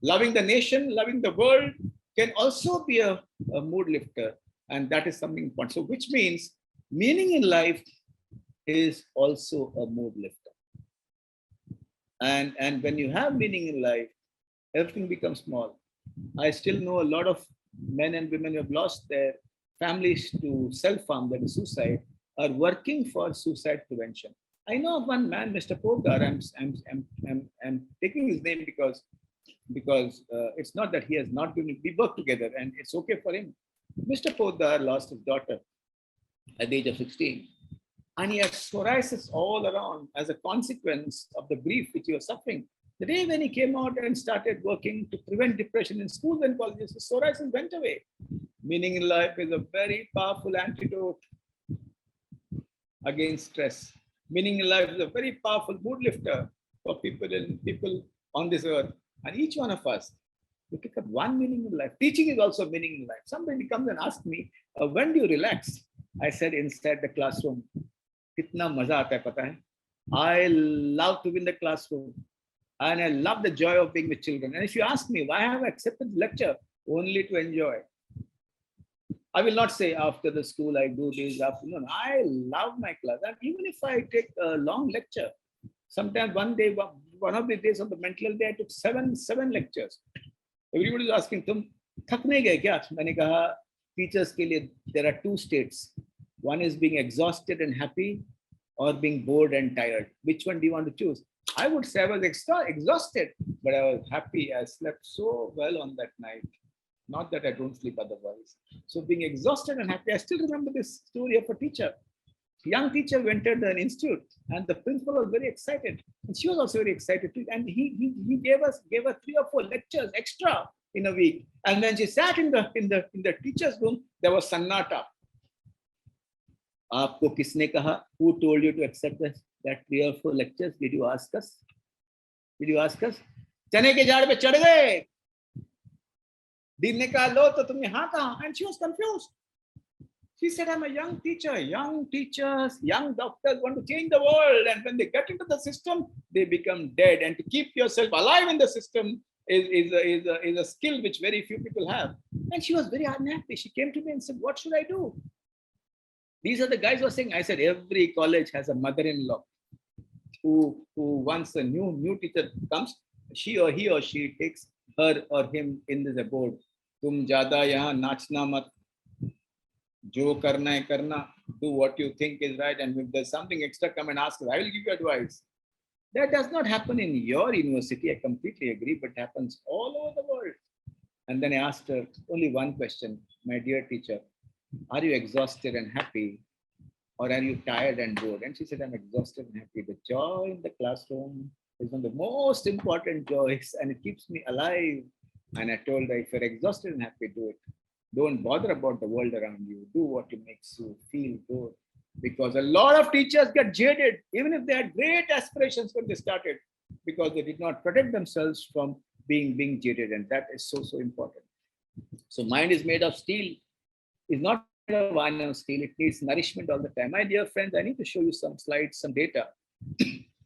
Loving the nation, loving the world can also be a mood lifter, and that is something important. So, which means meaning in life is also a mood lifter. And when you have meaning in life, everything becomes small. I still know a lot of men and women who have lost their families to self-harm, that is suicide, are working for suicide prevention. I know of one man, Mr. Pogar. I'm taking his name because because it's not that he has not been, we work together and it's okay for him. Mr. Poddar lost his daughter at the age of 16. And he had psoriasis all around as a consequence of the grief which he was suffering. The day when he came out and started working to prevent depression in schools and colleges, his psoriasis went away. Meaning in life is a very powerful antidote against stress. Meaning in life is a very powerful mood lifter for people on this earth. And each one of us, we pick up one meaning in life. Teaching is also meaning in life. Somebody comes and asks me, when do you relax? I said, inside the classroom. Kitna maza aata hai, pata hai? I love to be in the classroom. And I love the joy of being with children. And if you ask me, why have I accepted the lecture? Only to enjoy. I will not say after the school I do this, afternoon. I love my class. And even if I take a long lecture, sometimes one day, one of the days of the mental health day, I took seven lectures. Everybody is asking, "Tum thak nahi gaye kya?" Maine kaha, teachers ke liye, there are two states. One is being exhausted and happy, or being bored and tired. Which one do you want to choose? I would say I was exhausted, but I was happy. I slept so well on that night. Not that I don't sleep otherwise. So being exhausted and happy, I still remember this story of a teacher. A young teacher entered an institute, and the principal was very excited, and she was also very excited too. And he gave her 3 or 4 lectures extra in a week. And when she sat in the teacher's room, there was sannata. Aapko kisne kaha? Who told you to accept that 3 or 4 lectures? Did you ask us? Did you ask us? Chane ke jhaad pe chad gaye. Dean ne kaha, lo to tum yahan kahan? And she was confused. She said, I'm a young teacher. Young teachers, young doctors want to change the world. And when they get into the system, they become dead. And to keep yourself alive in the system is a skill which very few people have. And she was very unhappy. She came to me and said, what should I do? These are the guys who are saying, I said, every college has a mother-in-law who once a new teacher comes, he or she takes her or him in this abode. Tum jada yahan nachna mat. Jo karna hai karna. Do what you think is right. And if there's something extra, come and ask us. I will give you advice. That does not happen in your university. I completely agree, but happens all over the world. And then I asked her only one question, my dear teacher. Are you exhausted and happy, or are you tired and bored? And she said, I'm exhausted and happy. The joy in the classroom is one of the most important joys, and it keeps me alive. And I told her, if you're exhausted and happy, do it. Don't bother about the world around you. Do what makes you feel good. Because a lot of teachers get jaded, even if they had great aspirations when they started, because they did not protect themselves from being jaded. And that is so important. So mind is made of steel. Is not made of iron or steel. It needs nourishment all the time. My dear friends, I need to show you some slides, some data,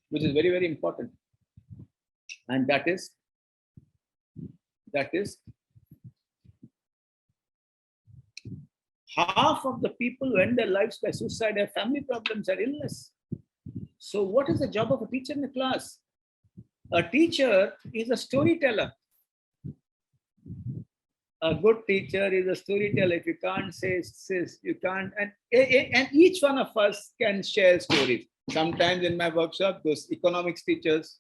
which is very, very important. And that is half of the people who end their lives by suicide have family problems or illness. So what is the job of a teacher in a class? A teacher is a storyteller. A good teacher is a storyteller. If you can't say, you can't. And each one of us can share stories. Sometimes in my workshop, those economics teachers,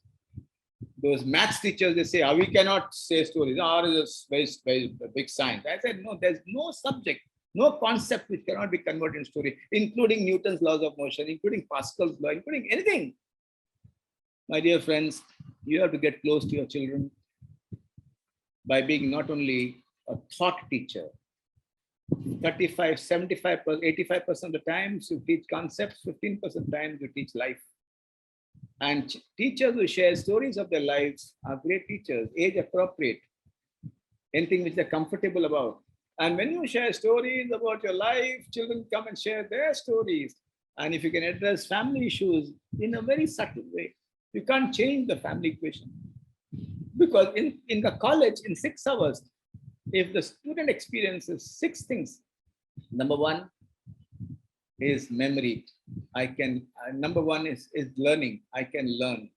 those maths teachers, they say, we cannot say stories. Ours is very, very big science. I said, no, there's no subject, no concept which cannot be converted into story, including Newton's laws of motion, including Pascal's law, including anything. My dear friends, you have to get close to your children by being not only a thought teacher. 35, 75, 85% of the times you teach concepts, 15% of the time you teach life. And teachers who share stories of their lives are great teachers, age appropriate, anything which they're comfortable about. And when you share stories about your life, children come and share their stories. And if you can address family issues in a very subtle way, you can't change the family equation. Because in the college, in 6 hours, if the student experiences 6 things, number 1 is memory. Number 1 is learning. I can learn.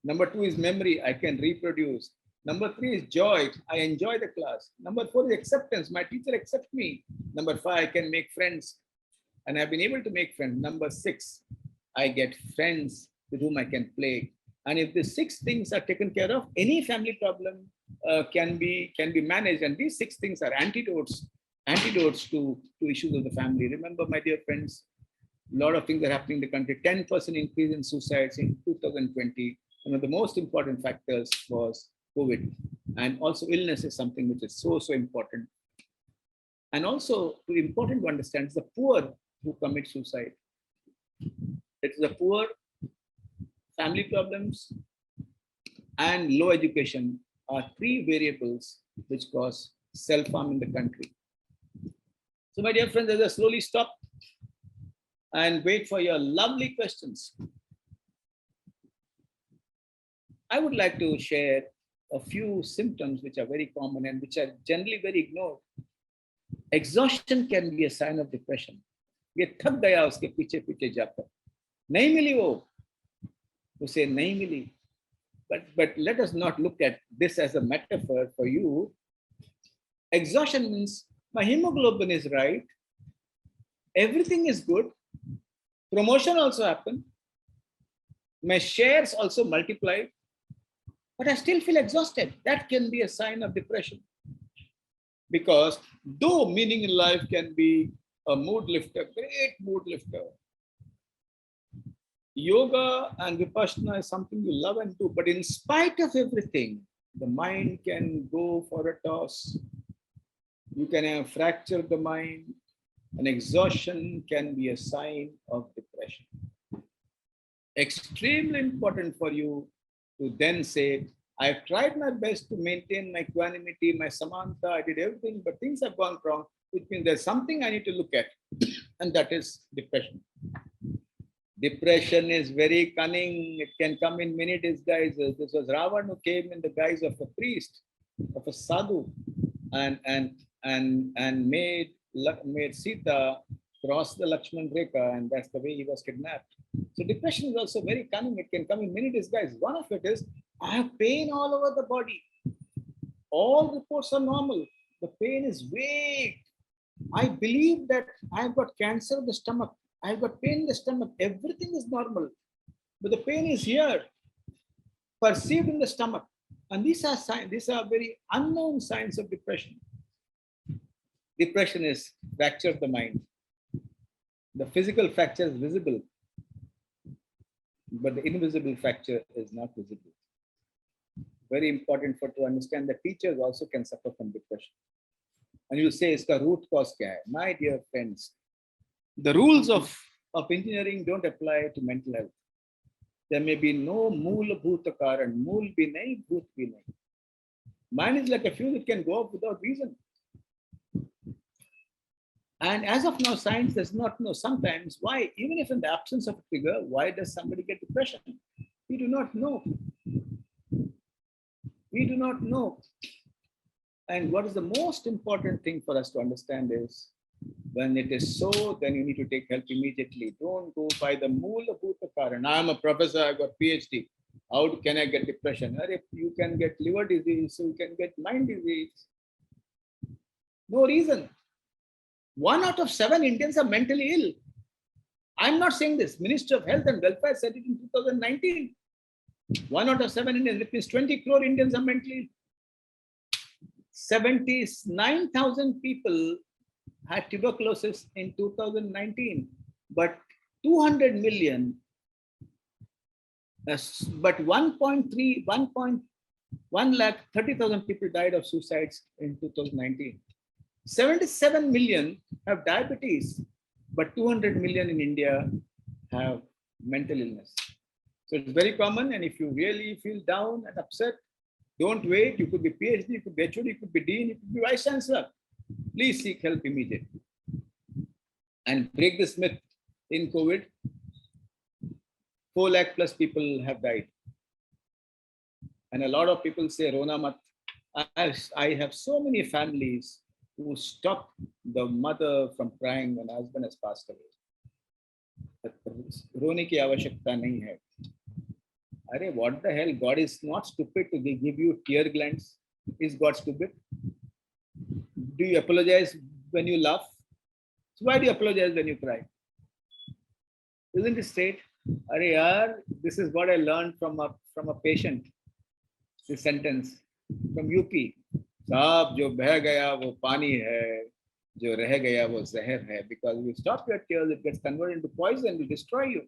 Number 2 is memory. I can reproduce. Number 3 is joy. I enjoy the class. Number 4 is acceptance. My teacher accepts me. Number 5, I can make friends. And I've been able to make friends. Number 6, I get friends with whom I can play. And if the 6 things are taken care of, any family problem can be managed. And these 6 things are antidotes to issues of the family. Remember, my dear friends, a lot of things are happening in the country. 10% increase in suicides in 2020. One of the most important factors was COVID. And also illness is something which is so important. And also important to understand is the poor who commit suicide. It's the poor, family problems, and low education are 3 variables which cause self-harm in the country. So my dear friends, as I slowly stop and wait for your lovely questions, I would like to share a few symptoms which are very common and which are generally very ignored. Exhaustion can be a sign of depression. ये थक गया उसके पीछे पीछे जाकर, नहीं मिली वो, उसे नहीं मिली. But let us not look at this as a metaphor for you. Exhaustion means my hemoglobin is right, everything is good, promotion also happened, my shares also multiplied, but I still feel exhausted. That can be a sign of depression. Because though meaning in life can be a mood lifter, great mood lifter, yoga and Vipassana is something you love and do, but in spite of everything, the mind can go for a toss. You can have fractured the mind, and exhaustion can be a sign of depression. Extremely important for you to then say, I've tried my best to maintain my equanimity, my samanta, I did everything, but things have gone wrong, which means there's something I need to look at, and that is depression. Depression is very cunning. It can come in many disguises. This was Ravan who came in the guise of a priest, of a sadhu, and made Sita cross the Lakshman Rekha, and that's the way he was kidnapped. So depression is also very cunning. It can come in many disguises. One of it is, I have pain all over the body. All reports are normal. The pain is vague. I believe that I've got cancer of the stomach. I've got pain in the stomach. Everything is normal. But the pain is here, perceived in the stomach. And these are signs, these are very unknown signs of depression. Depression is fracture of the mind. The physical fracture is visible, but the invisible fracture is not visible. Very important to understand that teachers also can suffer from depression. And you say, iska root cause kya hai? My dear friends, the rules of engineering don't apply to mental health. There may be no mool bhuta karan, mool bhi nahi, bhoot bhi nahi. Mine is like a fuse, it can go off without reason. And as of now, science does not know sometimes why, even if in the absence of a trigger, why does somebody get depression? We do not know. We do not know. And what is the most important thing for us to understand is, when it is so, then you need to take help immediately. Don't go by the moola bhuta karan. I'm a professor, I got PhD. How can I get depression? Or if you can get liver disease, so you can get mind disease. No reason. 1 out of 7 Indians are mentally ill. I'm not saying this. Minister of Health and Welfare said it in 2019. 1 out of 7 Indians, it means 20 crore Indians are mentally ill. 79,000 people had tuberculosis in 2019, but 200 million, but 1,30,000 people died of suicides in 2019. 77 million have diabetes, but 200 million in India have mental illness. So it's very common, and if you really feel down and upset, don't wait. You could be PhD, you could be HOD, you could be Dean, you could be Vice Chancellor. Please seek help immediately. And break this myth. In COVID, 4 lakh plus people have died. And a lot of people say, Rona mat. I have so many families who stop the mother from crying when husband has passed away. Rone ki avashyakta nahi hai. Arey, what the hell? God is not stupid to give you tear glands. Is God stupid? Do you apologize when you laugh? So why do you apologize when you cry? Isn't it straight? Arey yaar, this is what I learned from a patient. This sentence. from UP. साहब जो बह गया वो पानी है, जो रह गया वो जहर है. Because if you stop your tears, it gets converted into poison, will destroy you.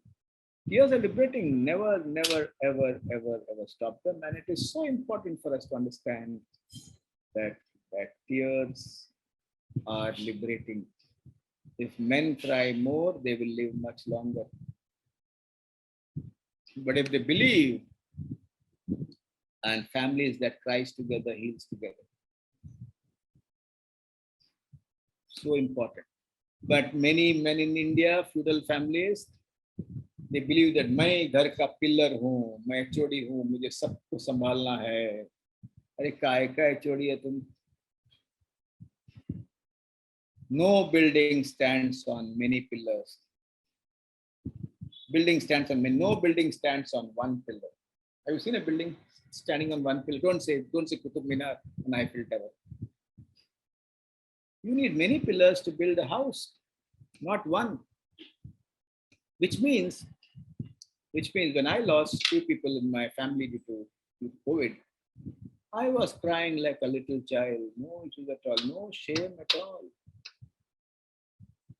Tears are liberating. Never, never, ever, ever, ever stop them. And it is so important for us to understand that tears are liberating. If men cry more, they will live much longer. But if they believe, and families that cries together heals together. So important. But many men in India, feudal families, they believe that मैं घर का pillar हूँ, मैं चोरी हूँ, मुझे सबको संभालना है. अरे काय काय चोरी है तुम? No building stands on many pillars. Building stands on many. No building stands on one pillar. Have you seen a building standing on one pillar? Don't say Qutub Minar and Eiffel Tower. You need many pillars to build a house, not one. Which means when I lost 2 people in my family due to COVID, I was crying like a little child. No issues at all, no shame at all.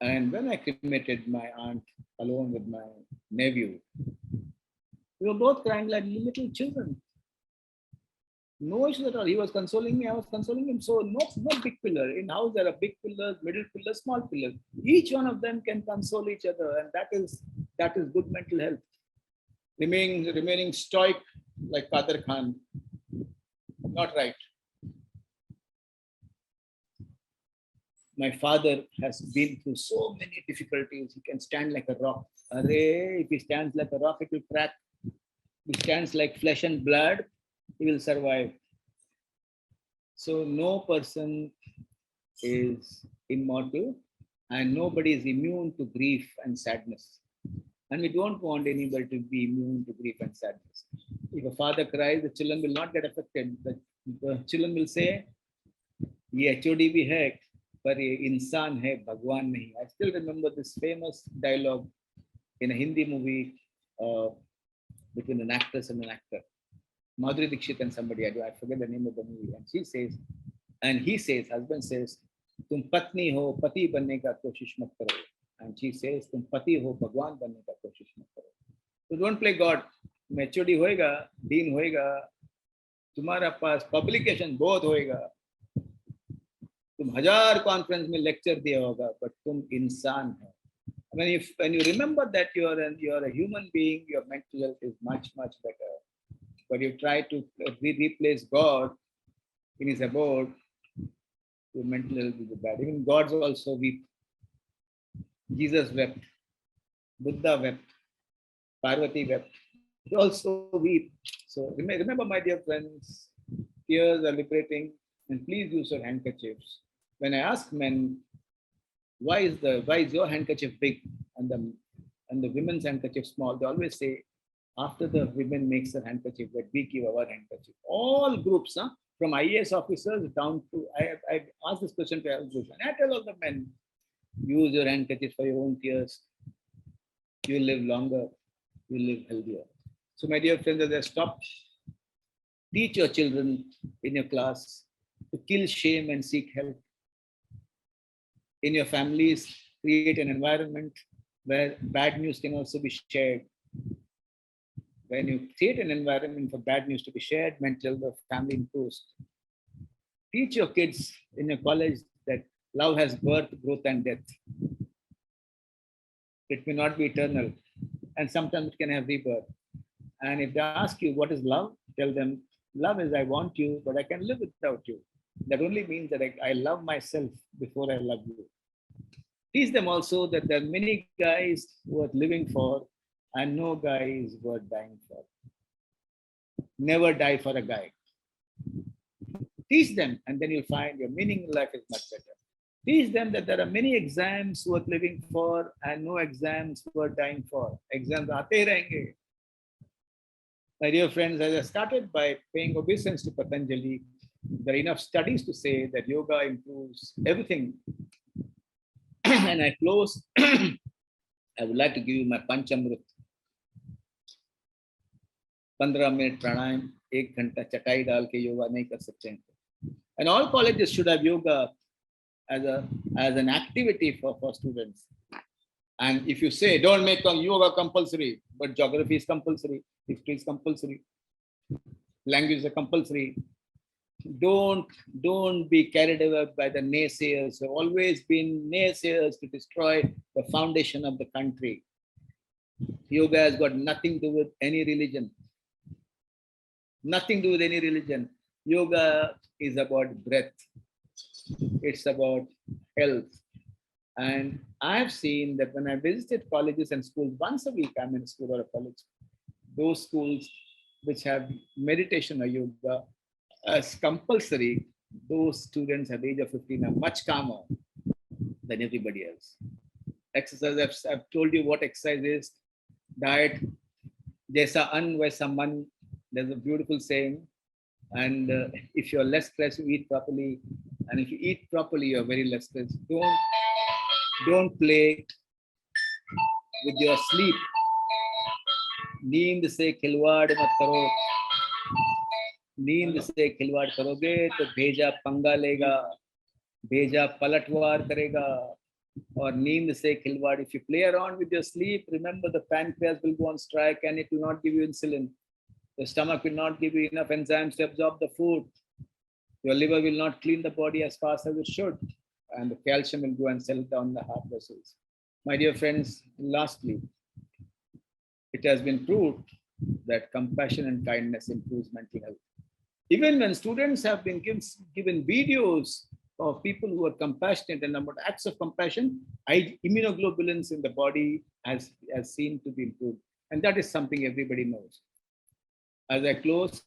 And when I cremated my aunt along with my nephew, we were both crying like little children. No issues at all. He was consoling me, I was consoling him. So no big pillar. In house there are big pillars, middle pillars, small pillars. Each one of them can console each other, and that is good mental health. Remaining stoic like Kader Khan, not right. My father has been through so many difficulties. He can stand like a rock. If he stands like a rock, it will crack. If he stands like flesh and blood, he will survive. So no person is immortal, and nobody is immune to grief and sadness. And we don't want anybody to be immune to grief and sadness. If a father cries, the children will not get affected. The children will say, "Ye HOD bhi hai, par ye insan hai, Bhagwan nahi." I still remember this famous dialogue in a Hindi movie between an actress and an actor. Madhuri Dixit and somebody, I forget the name of the movie. And she says, and he says, husband says, "Tum patni ho, pati banne ka koshish mat karo." And she says, "Tum pati ho, Bhagwan banne ka koshish mat karo." So don't play God. Maturity hoega, dean hoega, तुम्हारा पास publication बहुत होएगा, तुम 1000 conference में lecture दिया होगा, but तुम इंसान हो. When you remember that you're a human being, your mental health is much, much better. But you try to replace God in his abode, your mental health will be bad. Even gods also weep. Jesus wept, Buddha wept, Parvati wept. They also weep. So remember, my dear friends, tears are liberating, and please use your handkerchiefs. When I ask men, why is your handkerchief big and the women's handkerchief small, they always say, after the women makes their handkerchief, that we give our handkerchief. All groups, from IAS officers down to, I ask this question to all groups, and I tell all the men, use your handkerchief for your own tears. You will live longer, you will live healthier. So my dear friends, as I stop, teach your children in your class to kill shame and seek help. In your families, create an environment where bad news can also be shared. When you create an environment for bad news to be shared, mental health of family improves. Teach your kids in your college that love has birth, growth, and death. It may not be eternal, and sometimes it can have rebirth. And if they ask you what is love, tell them, love is I want you, but I can live without you. That only means that I love myself before I love you. Teach them also that there are many guys worth living for and no guy is worth dying for. Never die for a guy. Teach them, and then you'll find your meaning in life is much better. Teach them that there are many exams worth living for and no exams worth dying for. Exams aate hi rahenge. My dear friends, as I started by paying obeisance to Patanjali, there are enough studies to say that yoga improves everything. And I close, I would like to give you my Panchamrit. 15 minute प्राणायाम, 1 घंटा चटाई डाल के योगा नहीं कर सकते हैं. And all colleges should have yoga as an activity for students. And if you say don't make yoga compulsory, but geography is compulsory, history is compulsory, language is compulsory, don't be carried away by the naysayers. There have always been naysayers to destroy the foundation of the country. Yoga has got nothing to do with any religion. Nothing to do with any religion. Yoga is about breath. It's about health. And I've seen that when I visited colleges and schools, once a week I'm in a school or a college, those schools which have meditation or yoga as compulsory, those students at the age of 15 are much calmer than everybody else. Exercise, I've told you what exercise is. Diet, jaisa an vaisa man. There's a beautiful saying. And if you're less stressed, you eat properly. And if you eat properly, you're very less stressed. Don't play with your sleep. नींद से खिलवाड़ मत करो. नींद से खिलवाड़ करोगे तो भेजा पंगा लेगा, भेजा पलटवार करेगा. और नींद से खिलवाड़, if you play around with your sleep, remember the pancreas will go on strike and it will not give you insulin. The stomach will not give you enough enzymes to absorb the food. Your liver will not clean the body as fast as it should, and the calcium will go and settle down the heart vessels. My dear friends, lastly, it has been proved that compassion and kindness improves mental health. Even when students have been given videos of people who are compassionate and about acts of compassion, immunoglobulins in the body has seen to be improved. And that is something everybody knows. As I close,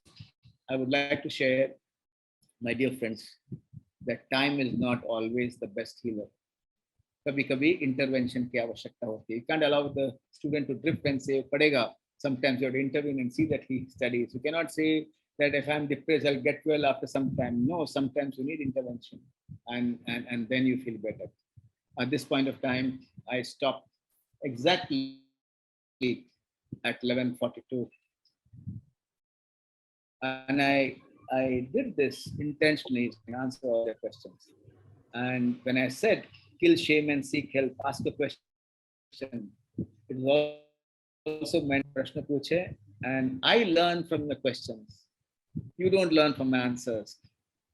I would like to share, my dear friends, that time is not always the best healer. कभी-कभी intervention की आवश्यकता होती है. You can't allow the student to drift and say, पढ़ेगा. Sometimes you have to intervene and see that he studies. You cannot say that if I'm depressed, I'll get well after some time. No, sometimes you need intervention, and then you feel better. At this point of time, I stopped exactly at 11:42. And I did this intentionally to answer all their questions. And when I said, kill shame and seek help, ask a question, it was also meant prashna puche, and I learn from the questions. You don't learn from my answers.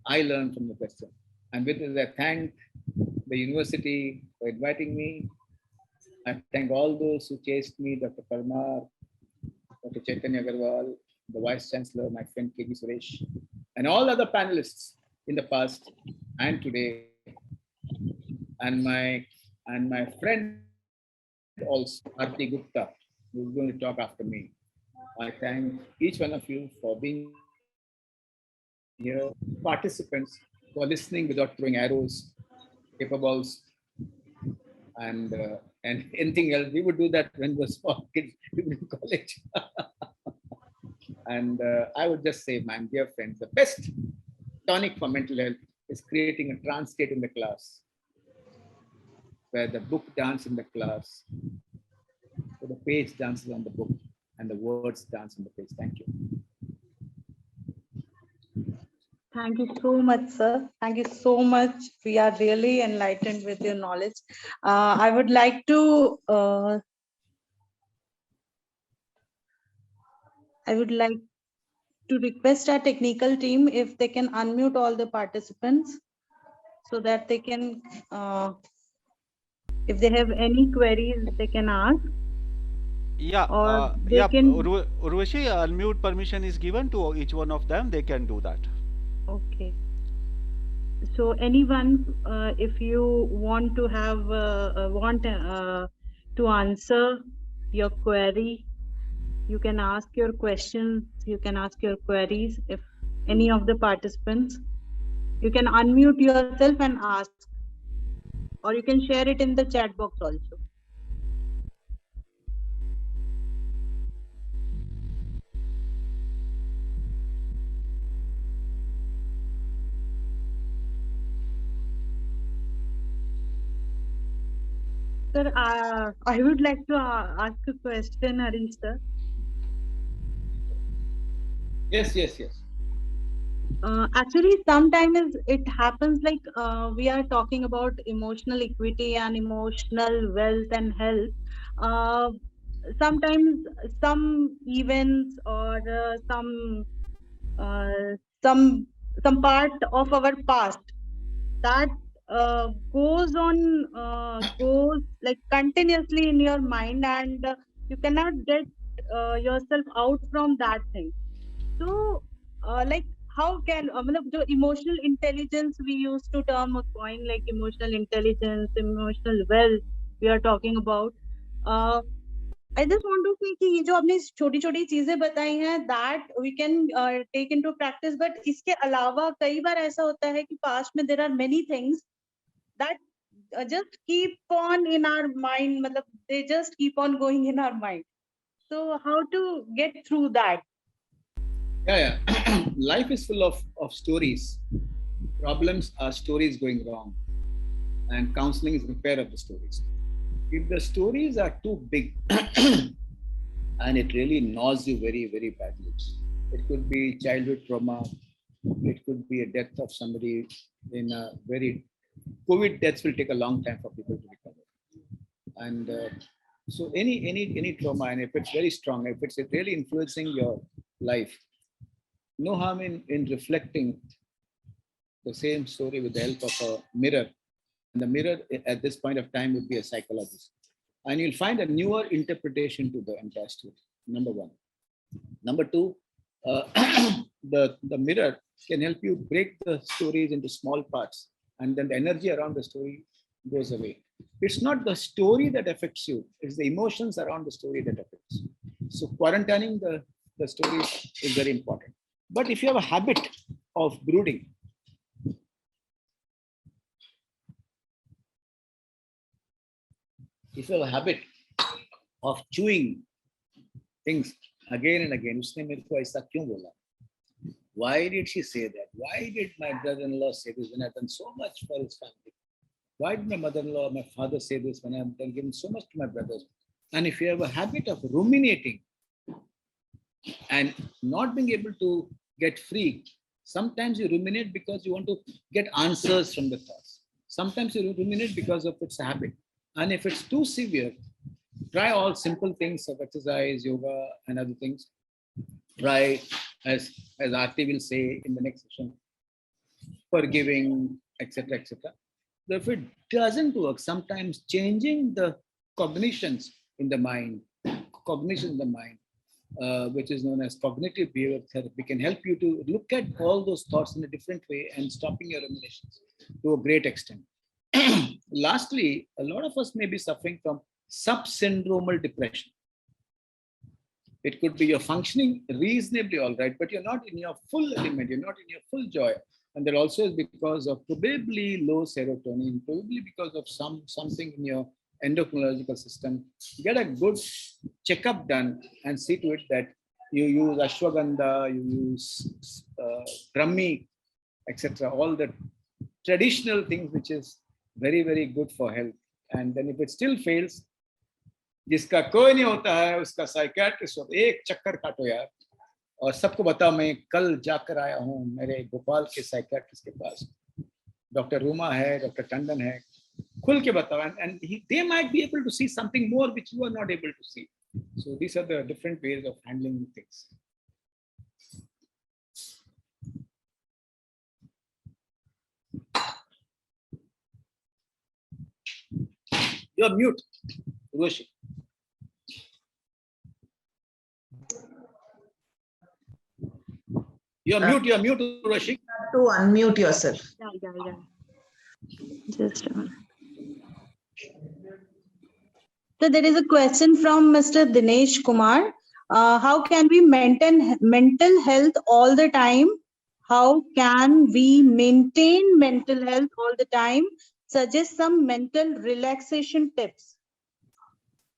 I learn from the question. And with this, I thank the university for inviting me. I thank all those who chased me, Dr. Parmar, Dr. Chaitanya Agarwal, the Vice Chancellor, my friend K.G. Suresh, and all other panelists in the past and today, and my friend also, Arti Gupta, who is going to talk after me. I thank each one of you for being here, participants for listening without throwing arrows, paper balls, and anything else. We would do that when we were small kids in college. And I would just say, my dear friends, the best tonic for mental health is creating a trance state in the class, where the book dances in the class, where the page dances on the book, and the words dance on the page. Thank you. Thank you so much, sir. Thank you so much. We are really enlightened with your knowledge. I would like to request our technical team if they can unmute all the participants so that they can, if they have any queries, they can ask. Yeah, Urvashi, unmute permission is given to each one of them. They can do that. Okay. So anyone, if you want to have to answer your query, you can ask your questions, you can ask your queries. If any of the participants, you can unmute yourself and ask, or you can share it in the chat box also. Sir, I would like to ask a question, Harish sir. Yes, yes, yes. Actually, sometimes it happens like we are talking about emotional equity and emotional wealth and health. Uh, Sometimes some events or uh, some some part of our past that goes like continuously in your mind, and you cannot get yourself out from that thing. So, like, how can the emotional intelligence we used to term a coin like emotional intelligence, emotional wealth we are talking about. Uh, I just want to say कि ये जो आपने छोटी छोटी चीजें बताई हैं that we can take into practice, but इसके अलावा कई बार ऐसा होता है कि past में there are many things that just keep on in our mind, मतलब they just keep on going in our mind. So how to get through that? Yeah, yeah. Life is full of stories. Problems are stories going wrong, and counseling is repair of the stories. If the stories are too big and it really gnaws you very, very badly, it could be childhood trauma, it could be a death of somebody in a very COVID deaths will take a long time for people to recover. And so any trauma, and if it's very strong, if it's really influencing your life, no harm in reflecting the same story with the help of a mirror. And the mirror at this point of time would be a psychologist. And you'll find a newer interpretation to the entire story, number one. Number two, the mirror can help you break the stories into small parts, and then the energy around the story goes away. It's not the story that affects you, it's the emotions around the story that affects you. So quarantining the story is very important. But if you have a habit of brooding, if you have a habit of chewing things again and again, उसने मेरे को ऐसा क्यों बोला? Why did she say that? Why did my brother-in-law say this when I've done so much for his family? Why did my mother-in-law or my father say this when I've done given so much to my brothers? And if you have a habit of ruminating and not being able to get free, sometimes you ruminate because you want to get answers from the thoughts. Sometimes you ruminate because of its habit. And if it's too severe, try all simple things of exercise, yoga, and other things. Try, as Aarti will say in the next session, forgiving, etc., etc. If it doesn't work, sometimes changing the cognitions in the mind, which is known as cognitive behavior therapy, can help you to look at all those thoughts in a different way and stopping your ruminations to a great extent. Lastly, a lot of us may be suffering from sub-syndromal depression. It could be you're functioning reasonably all right, but you're not in your full element, you're not in your full joy. And that also is because of probably low serotonin, probably because of something in your endocrinological system. Get a good checkup done and see to it that you use ashwagandha, you use brahmi, etc. All the traditional things which is very, very good for health. And then if it still fails, जिसका कोई नहीं होता है उसका psychiatrist होता है, एक चक्कर काटो यार. और सबको बताओ मैं कल जाकर आया हूँ मेरे भोपाल के साइकियाट्रिस्ट के पास, डॉक्टर रूमा है, डॉक्टर टंडन है, खुल के बताओ, and they might be able to see something more which you are not able to see. So these are the different ways of handling things. You're mute, Roshi. You're mute, Roshi. To unmute yourself. Yeah. Just a minute. So there is a question from Mr. Dinesh Kumar. How can we maintain mental health all the time? How can we maintain mental health all the time? Suggest some mental relaxation tips.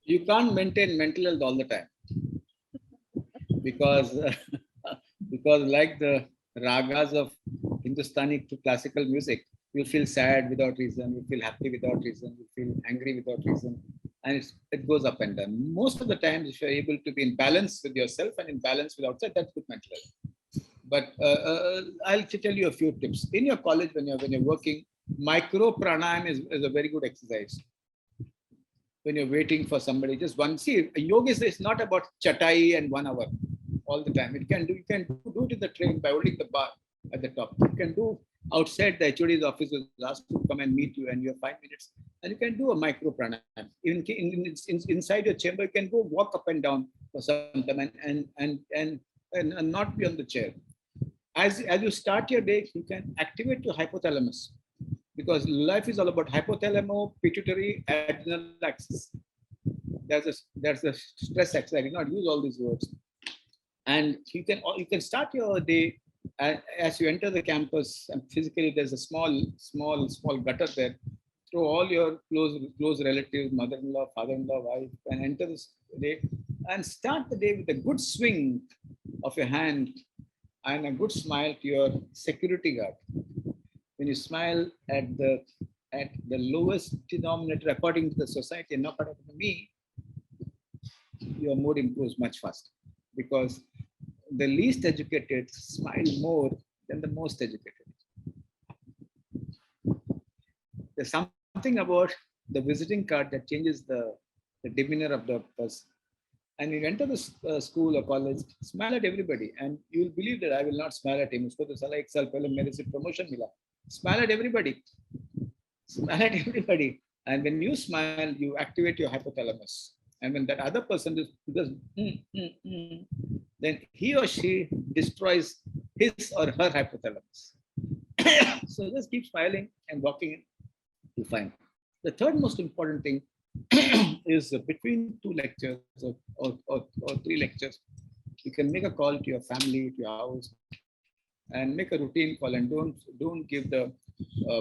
You can't maintain mental health all the time because like the ragas of Hindustani to classical music, you feel sad without reason, you feel happy without reason, you feel angry without reason, and it goes up and down. Most of the times, if you're able to be in balance with yourself and in balance with outside, that's good mental health. But I'll tell you a few tips. In your college, when you're working, micro pranayam is a very good exercise. When you're waiting for somebody, just one. See, yoga is not about chatai and 1 hour all the time. You can do it in the train by holding the bar at the top. You can do outside the HOD's office will ask to come and meet you, and you have 5 minutes, and you can do a micro pranayam. Inside your chamber, you can go walk up and down for some time and not be on the chair. As you start your day, you can activate your hypothalamus, because life is all about hypothalamus, pituitary, adrenal axis. There's a stress axis. I did not use all these words. And you can start your day as you enter the campus, and physically there's a small gutter there. Throw all your close relatives, mother-in-law, father-in-law, wife, and enter this day and start the day with a good swing of your hand and a good smile to your security guard. When you smile at the lowest denominator according to the society and not according to me, your mood improves much faster, because the least educated smile more than the most educated. There's something about the visiting card that changes the demeanor of the person. And you enter the school or college, smile at everybody, and you will believe that I will not smile at him. Promotion mila. Smile at everybody. Smile at everybody. And when you smile, you activate your hypothalamus. And when that other person does, then he or she destroys his or her hypothalamus. So just keep smiling and walking in, you'll find. The third most important thing is between 2 lectures or 3 lectures, you can make a call to your family, to your house, and make a routine call, and don't give the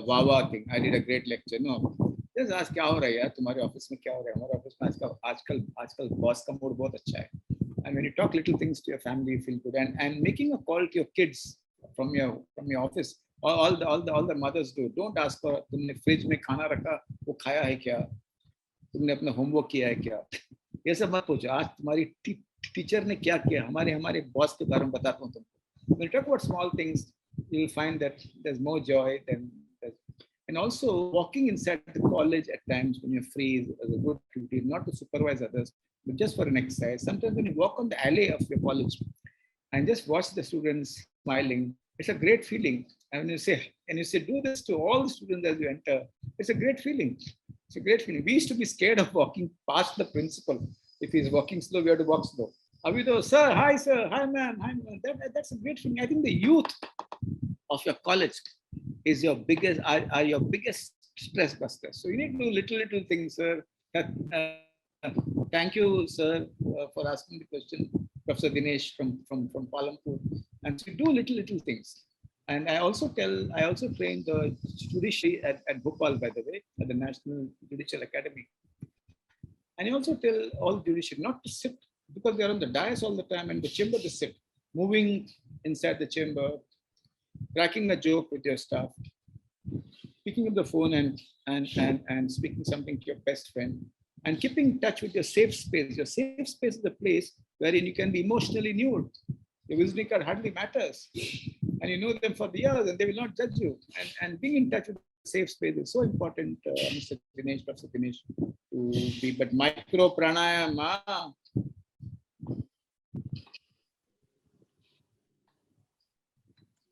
wawa thing. I did a great lecture. No, just ask क्या हो रहा है यार तुम्हारे office में, क्या हो रहा है हमारे ऑफिस में आजकल बॉस का मूड बहुत अच्छा है. And when you talk little things to your family, you feel good. And making a call to your kids from your office, all the mothers do. Don't ask for तुमने fridge में खाना रखा, वो खाया है क्या, तुमने अपना होमवर्क किया है क्या, ये सब मत पूछो. आज तुम्हारी टीचर ने क्या किया, हमारे बॉस के बारे में बताता हूँ तुमको. When you talk about small things, you'll find that there's more joy than. And also walking inside the college at times when you're free is a good activity, not to supervise others, but just for an exercise. Sometimes when you walk on the alley of your college and just watch the students smiling, it's a great feeling. And when you say do this to all the students as you enter, it's a great feeling. It's a great feeling. We used to be scared of walking past the principal. If he's walking slow, we have to walk slow. Avido, sir, hi sir, hi ma'am, hi ma'am. That's a great feeling. I think the youth of your college is your biggest stress buster. So you need to do little things, sir. Thank you, sir, for asking the question, Professor Dinesh from Palampur. And so do little things. And I also train the judiciary at Bhopal, by the way, at the National Judicial Academy. And I also tell all judiciary not to sit, because they're on the dais all the time, and the chamber to sit, moving inside the chamber, cracking a joke with your staff, picking up the phone and speaking something to your best friend, and keeping in touch with your safe space. Your safe space is the place wherein you can be emotionally nude. Your visiting card hardly matters, and you know them for the years, and they will not judge you. And being in touch with the safe space is so important, Mr. Dinesh, Professor Dinesh, to be. But micro pranayama.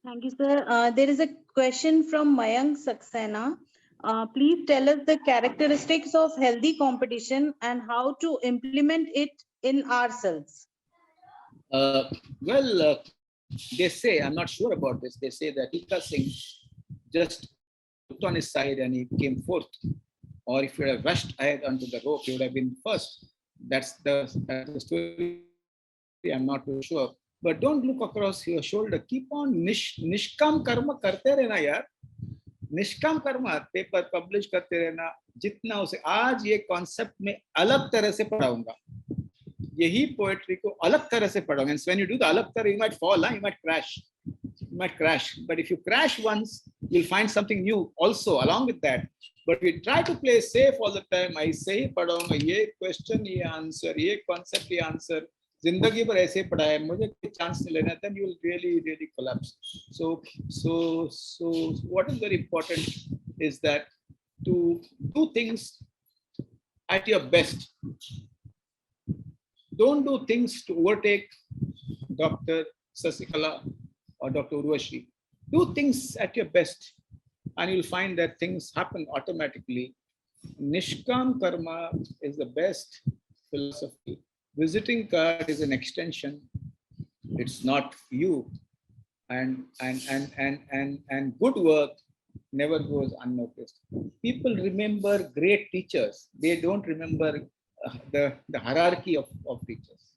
Thank you, sir. There is a question from Mayank Saxena. Please tell us the characteristics of healthy competition and how to implement it in ourselves. They say, I'm not sure about this, they say that Hika Singh just looked on his side and he came fourth. Or if he would have rushed ahead onto the rope, he would have been first. That's the story. I'm not too sure. But don't look across your shoulder. Keep on nishkam karma karte rehna yaar. Nishkam karma, paper publish karte rehna. Jitna उसे आज ये concept में अलग तरह से पढ़ाऊंगा. यही poetry को अलग तरह से पढ़ाऊंगा. And when you do the अलग तरह, you might fall, you might crash. You might crash. But if you crash once, you'll find something new also along with that. But we try to play safe all the time. I say पढ़ाऊंगा, ये question, ये answer, ये concept, ये answer. जिंदगी भर ऐसे पढ़ाया, मुझे कोई चांस नहीं लेना, then you will really collapse. So what is very important is that to do things at your best. Don't do things to overtake Dr. Sasikala or Dr. Urvashi. Do things at your best, and you'll find that things happen automatically. Nishkam karma is the best philosophy. Visiting card is an extension. It's not you. And good work never goes unnoticed. People remember great teachers. They don't remember the hierarchy of teachers.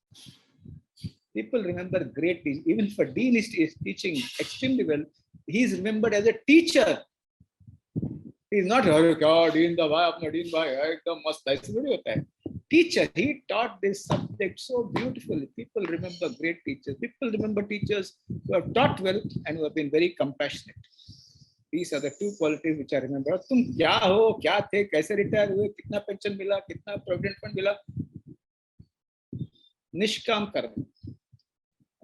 People remember great teachers. Even if a dean is teaching extremely well, he is remembered as a teacher. He is not dean teacher. He taught this subject so beautifully. People remember great teachers. People remember teachers who have taught well and who have been very compassionate. These are the two qualities which I remember. तुम क्या हो, क्या थे, कैसे retire हुए, कितना pension मिला, कितना प्रोविडेंट फंड मिला, निष्काम कर्म.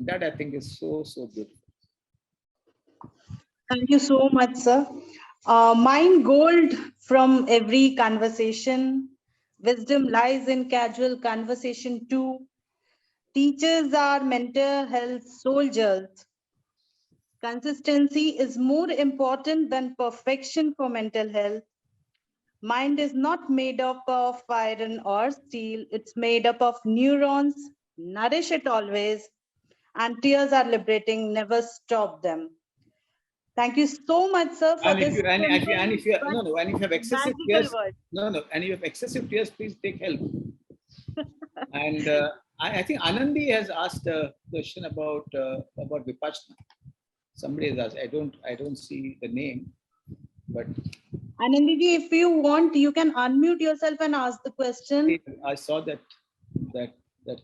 That I think is so beautiful. Thank you so much, sir. Mind gold from every conversation. Wisdom lies in casual conversation too. Teachers are mental health soldiers. Consistency is more important than perfection for mental health. Mind is not made up of iron or steel. It's made up of neurons. Nourish it always. And tears are liberating. Never stop them. Thank you so much, sir, for And this. if you have excessive tears, and you have excessive tears, please take help. And I think Anandi has asked a question about Vipassana. Somebody has asked. I don't see the name, but Anandi, if you want, you can unmute yourself and ask the question. I saw that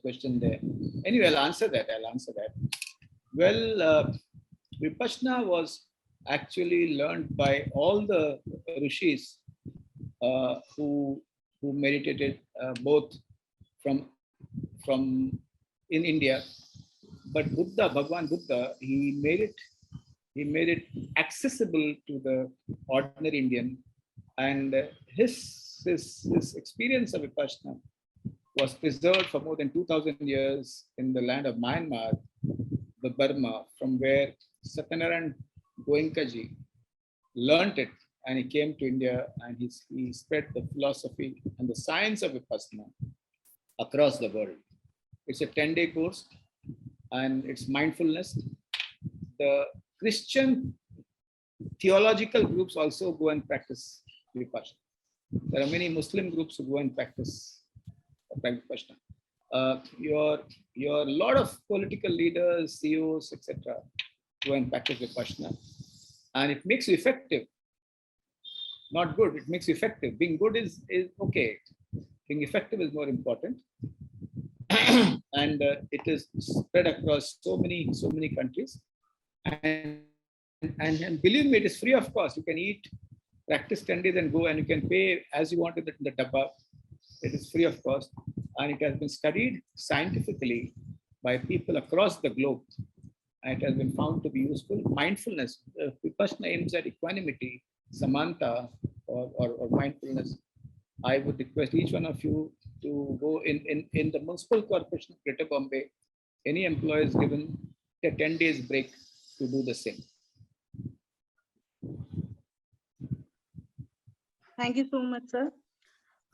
question there. Anyway, I'll answer that. Well, Vipassana was actually learned by all the rishis who meditated both from in India, but Bhagwan Buddha, he made it accessible to the ordinary Indian, and his experience of Vipassana was preserved for more than 2,000 years in the land of Myanmar, the Burma, from where Satyanarayan Goenkaji learned it, and he came to India and he spread the philosophy and the science of Vipassana across the world. It's a 10-day course and it's mindfulness. The Christian theological groups also go and practice Vipassana. There are many Muslim groups who go and practice Vipassana. Your lot of political leaders, CEOs, etc., go and practice Vipassana, and it makes you effective. Not good, it makes you effective. Being good is okay. Being effective is more important. And it is spread across so many countries. And believe me, it is free of cost. You can eat, practice 10 days and go, and you can pay as you want in the dabba. It is free of cost. And it has been studied scientifically by people across the globe. And it has been found to be useful. Mindfulness, Vipassana aims at equanimity, samanta, or mindfulness. I would request each one of you to go in the Municipal Corporation of Greater Bombay. Any employee is given a 10 days break to do the same. Thank you so much, sir.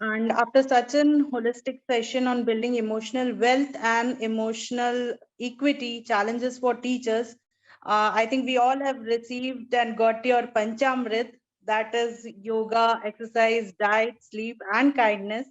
And after such an holistic session on building emotional wealth and emotional equity, challenges for teachers, I think we all have received and got your Panchamrit, that is yoga, exercise, diet, sleep, and kindness.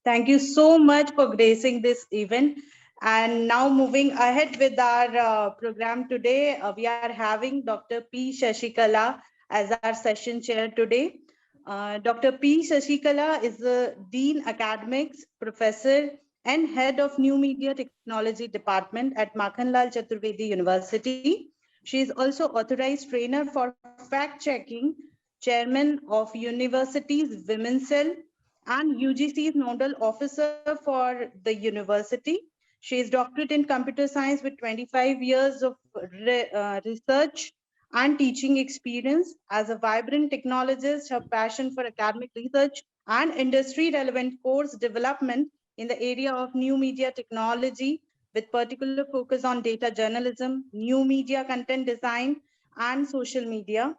Thank you so much for gracing this event. And now moving ahead with our program today, we are having Dr. P. Shashikala as our session chair today. Dr. P. Shashikala is the Dean Academics, Professor, and Head of New Media Technology Department at Makhanlal Chaturvedi University. She is also authorized trainer for fact-checking, Chairman of University's Women's Cell, and UGC's Nodal Officer for the university. She is doctorate in computer science with 25 years of research and teaching experience. As a vibrant technologist, her passion for academic research and industry-relevant course development in the area of new media technology, with particular focus on data journalism, new media content design, and social media,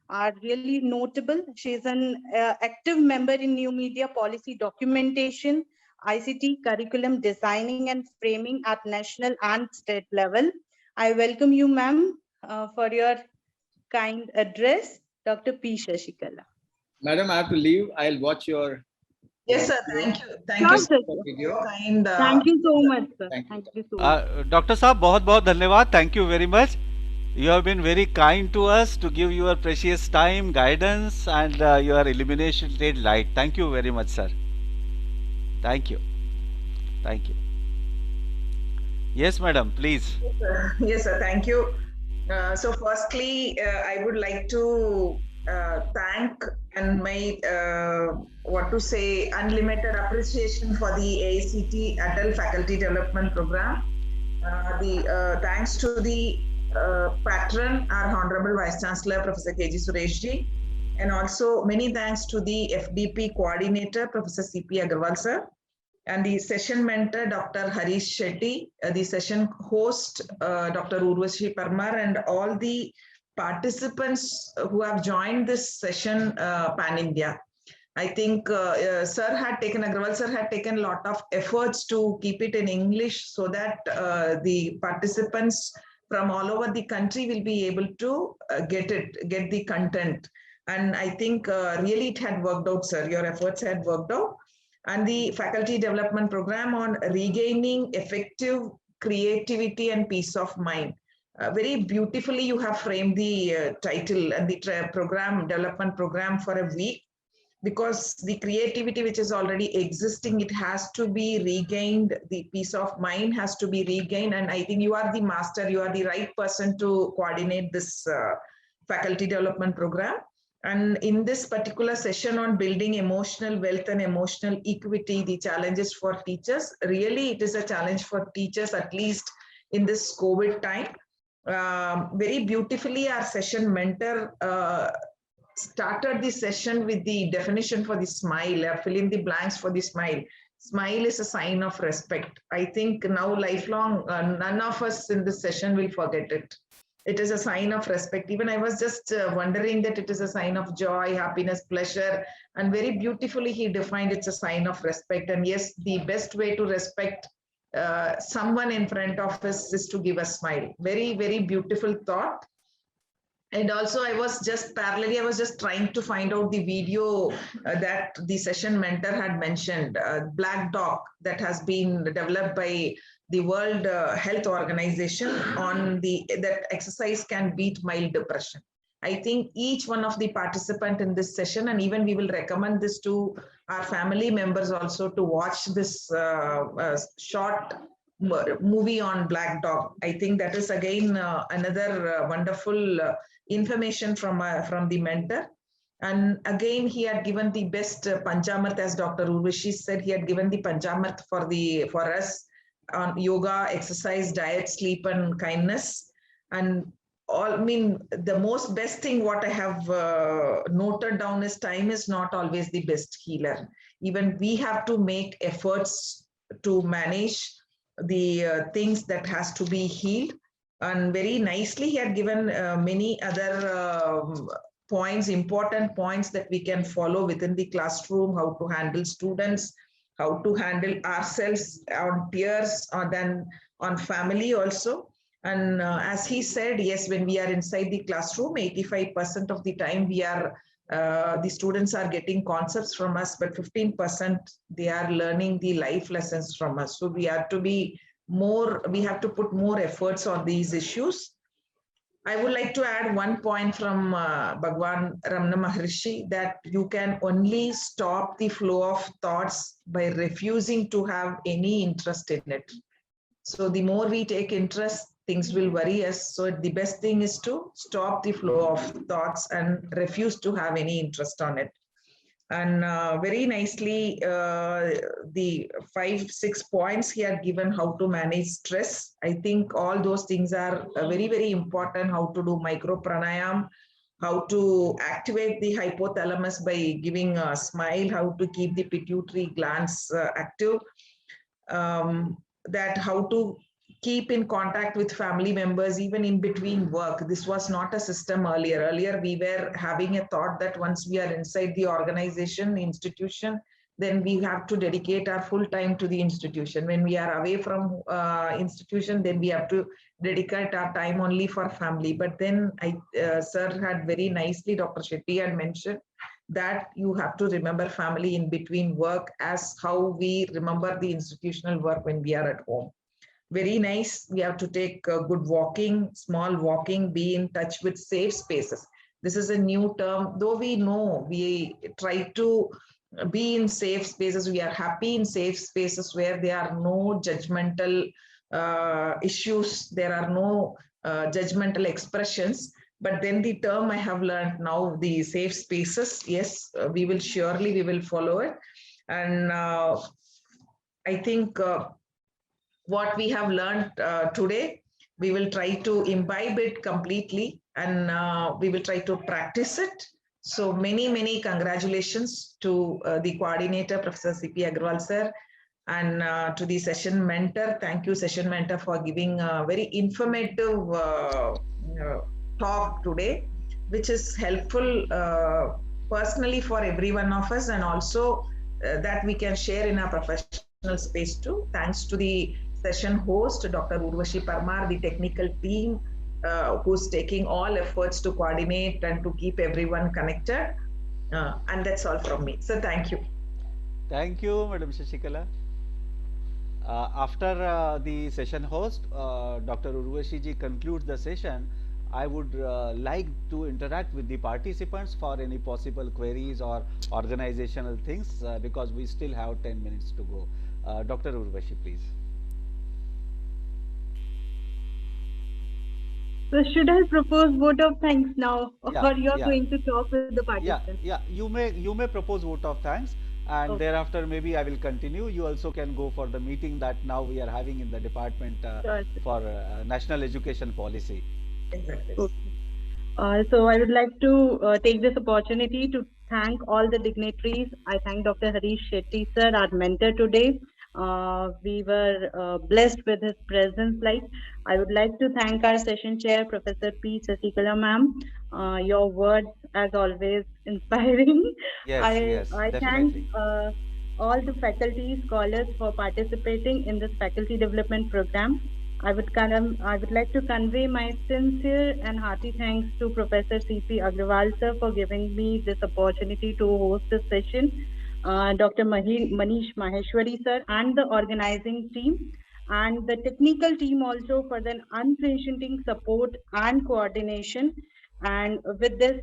are really notable. She is an active member in new media policy documentation, ICT curriculum designing and framing at national and state level. I welcome you, ma'am, for your kind address, Dr. P. Shashikala. Madam, I have to leave. I'll watch your. Yes, sir. Thank you. Thank Sure, you sir. for video. Kind, Thank you so much, sir. Thank you. Thank you so much. Dr. Saab, बहुत बहुत धन्यवाद. Thank you very much. You have been very kind to us to give your precious time, guidance, and your illuminated light. Thank you very much, sir. Thank you. Thank you. Yes, madam, please. Yes, sir. Thank you. So firstly, I would like to thank and my unlimited appreciation for the AICTE Adult Faculty Development Program. Thanks to the patron, our Honorable Vice Chancellor, Professor K.G. Sureshji, and also many thanks to the FDP coordinator, Professor C.P. Agarwal, sir, and the session mentor, Dr. Harish Shetty, the session host, Dr. Urvashi Parmar, and all the participants who have joined this session pan-India. I think Agarwal sir had taken a lot of efforts to keep it in English so that the participants from all over the country will be able to get the content. And I think really it had worked out, sir. Your efforts had worked out. And the faculty development program on regaining effective creativity and peace of mind. Very beautifully, you have framed the title and the development program for a week, because the creativity which is already existing, it has to be regained. The peace of mind has to be regained. And I think you are the master, you are the right person to coordinate this faculty development program. And in this particular session on building emotional wealth and emotional equity, the challenges for teachers, really it is a challenge for teachers, at least in this COVID time. Very beautifully, our session mentor started the session with the definition for the smile, fill in the blanks for the smile. Smile is a sign of respect. I think now lifelong, none of us in this session will forget it. It is a sign of respect. Even I was just wondering that it is a sign of joy, happiness, pleasure, and very beautifully he defined it's a sign of respect. And yes, the best way to respect someone in front of us is to give a smile. Very, very beautiful thought. And also I was just trying to find out the video that the session mentor had mentioned, Black Dog, that has been developed by the World Health Organization on that exercise can beat mild depression. I think each one of the participants in this session, and even we will recommend this to our family members also to watch this short movie on Black Dog. I think that is again another wonderful information from the mentor. And again, he had given the best Panchamat, as Dr. Urvashi said, he had given the Panchamat for us on yoga, exercise, diet, sleep, and kindness. And the most best thing what I have noted down is time is not always the best healer. Even we have to make efforts to manage the things that has to be healed. And very nicely, he had given many other points, important points that we can follow within the classroom, how to handle students, how to handle ourselves, on peers, or then on family also. And as he said, yes, when we are inside the classroom, 85% of the time we are, the students are getting concepts from us, but 15% they are learning the life lessons from us. So we have to be more, we have to put more efforts on these issues. I would like to add one point from Bhagwan Ramana Maharshi, that you can only stop the flow of thoughts by refusing to have any interest in it. So the more we take interest, things will worry us. So the best thing is to stop the flow of thoughts and refuse to have any interest on it. And very nicely, the 5-6 points he had given how to manage stress. I think all those things are very, very important. How to do micro pranayam, how to activate the hypothalamus by giving a smile, how to keep the pituitary glands active, that how to keep in contact with family members even in between work. This was not a system earlier. Earlier, we were having a thought that once we are inside the organization, the institution, then we have to dedicate our full time to the institution. When we are away from institution, then we have to dedicate our time only for family. But then sir had very nicely, Dr. Shetty had mentioned that you have to remember family in between work as how we remember the institutional work when we are at home. Very nice. We have to take good walking, small walking, be in touch with safe spaces. This is a new term, though we know we try to be in safe spaces. We are happy in safe spaces where there are no judgmental issues. There are no judgmental expressions. But then the term I have learned now, the safe spaces, yes, we will follow it. And I think what we have learned today, we will try to imbibe it completely, and we will try to practice it. So many congratulations to the coordinator, Professor C.P. Agrawal sir, and to the session mentor. Thank you, session mentor, for giving a very informative talk today, which is helpful personally for every one of us, and also that we can share in our professional space too. Thanks to the session host, Dr. Urvashi Parmar, the technical team who's taking all efforts to coordinate and to keep everyone connected. And that's all from me. So thank you. Thank you, Madam Shashikala. After the session host, Dr. Urvashi ji concludes the session, I would like to interact with the participants for any possible queries or organizational things because we still have 10 minutes to go. Dr. Urvashi, please. So should I propose vote of thanks now, Yeah, or you're yeah. going to talk with the participants? Yeah. You may propose vote of thanks, and Okay. thereafter maybe I will continue. You also can go for the meeting that now we are having in the department Sure. for national education policy. Exactly. Okay. So I would like to take this opportunity to thank all the dignitaries. I thank Dr. Harish Shetty sir, our mentor today. We were blessed with his presence. I would like to thank our session chair, Professor P. Sasikala ma'am. Your words, as always, inspiring. Yes, I thank definitely. all the faculty scholars for participating in this faculty development program. I would like to convey my sincere and hearty thanks to Professor C.P. Agrawal sir for giving me this opportunity to host this session, Dr. Manish Maheshwari sir and the organizing team, and the technical team also for the unflinching support and coordination. And with this,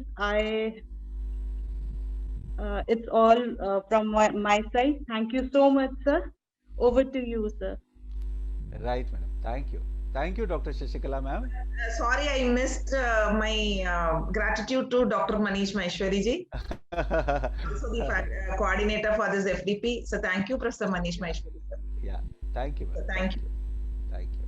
it's all from my side. Thank you so much, sir. Over to you, sir. Right, madam. Thank you. Thank you, Dr. Shashikala ma'am. Sorry, I missed my gratitude to Dr. Manish Maheshwari ji, also the coordinator for this FDP. So thank you, Professor Manish Maheshwari sir. Yeah, thank you, madam. Thank you. Thank you.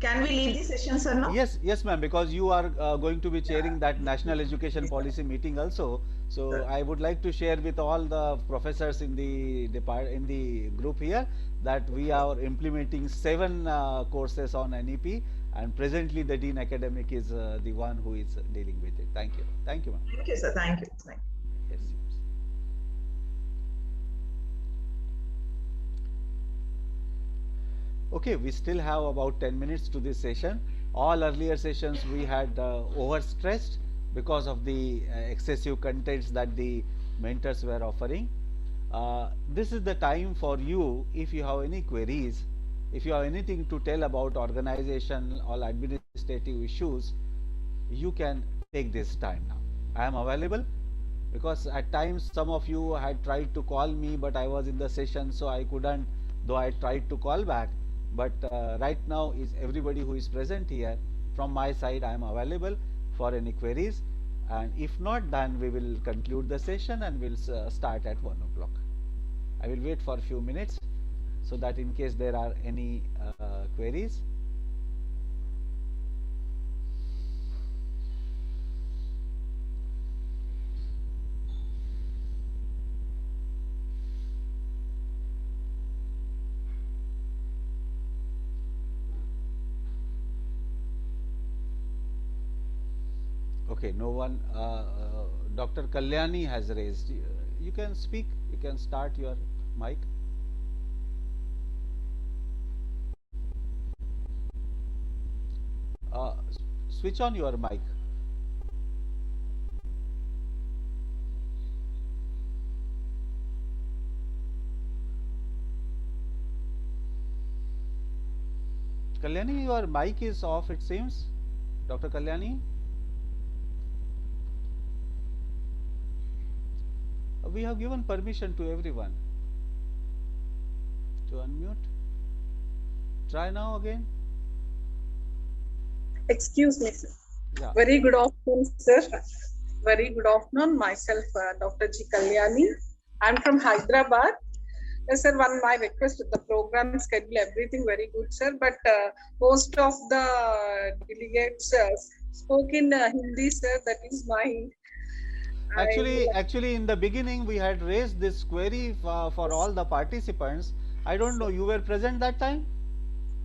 Can we leave the session, sir, now? Yes, ma'am, because you are going to be chairing that national education policy meeting also. So I would like to share with all the professors in the group here that we are implementing 7 courses on NEP, and presently the Dean Academic is the one who is dealing with it. Thank you, ma'am. Thank you, sir. Thank you. Yes. Okay, we still have about 10 minutes to this session. All earlier sessions we had overstressed because of the excessive contents that the mentors were offering. This is the time for you, if you have any queries, if you have anything to tell about organization or administrative issues, you can take this time now. I am available because at times some of you had tried to call me, but I was in the session, so I couldn't, though I tried to call back. But right now is everybody who is present here. From my side, I am available for any queries. and if not, then we will conclude the session and we'll start at 1 o'clock. I will wait for a few minutes so that in case there are any queries. Okay, no one. Dr. Kalyani has raised. You can speak. You can start your mic. Switch on your mic. Kalyani, your mic is off, it seems. Dr. Kalyani? We have given permission to everyone to unmute. Try now again. Excuse me, sir. Yeah. Very good afternoon, sir. Very good afternoon. Myself, Dr. G. Kalyani. I'm from Hyderabad. Yes, sir, my request with the program schedule, everything very good, sir. But most of the delegates spoke in Hindi, sir. That is my... Actually, in the beginning, we had raised this query for all the participants. I don't know, you were present that time?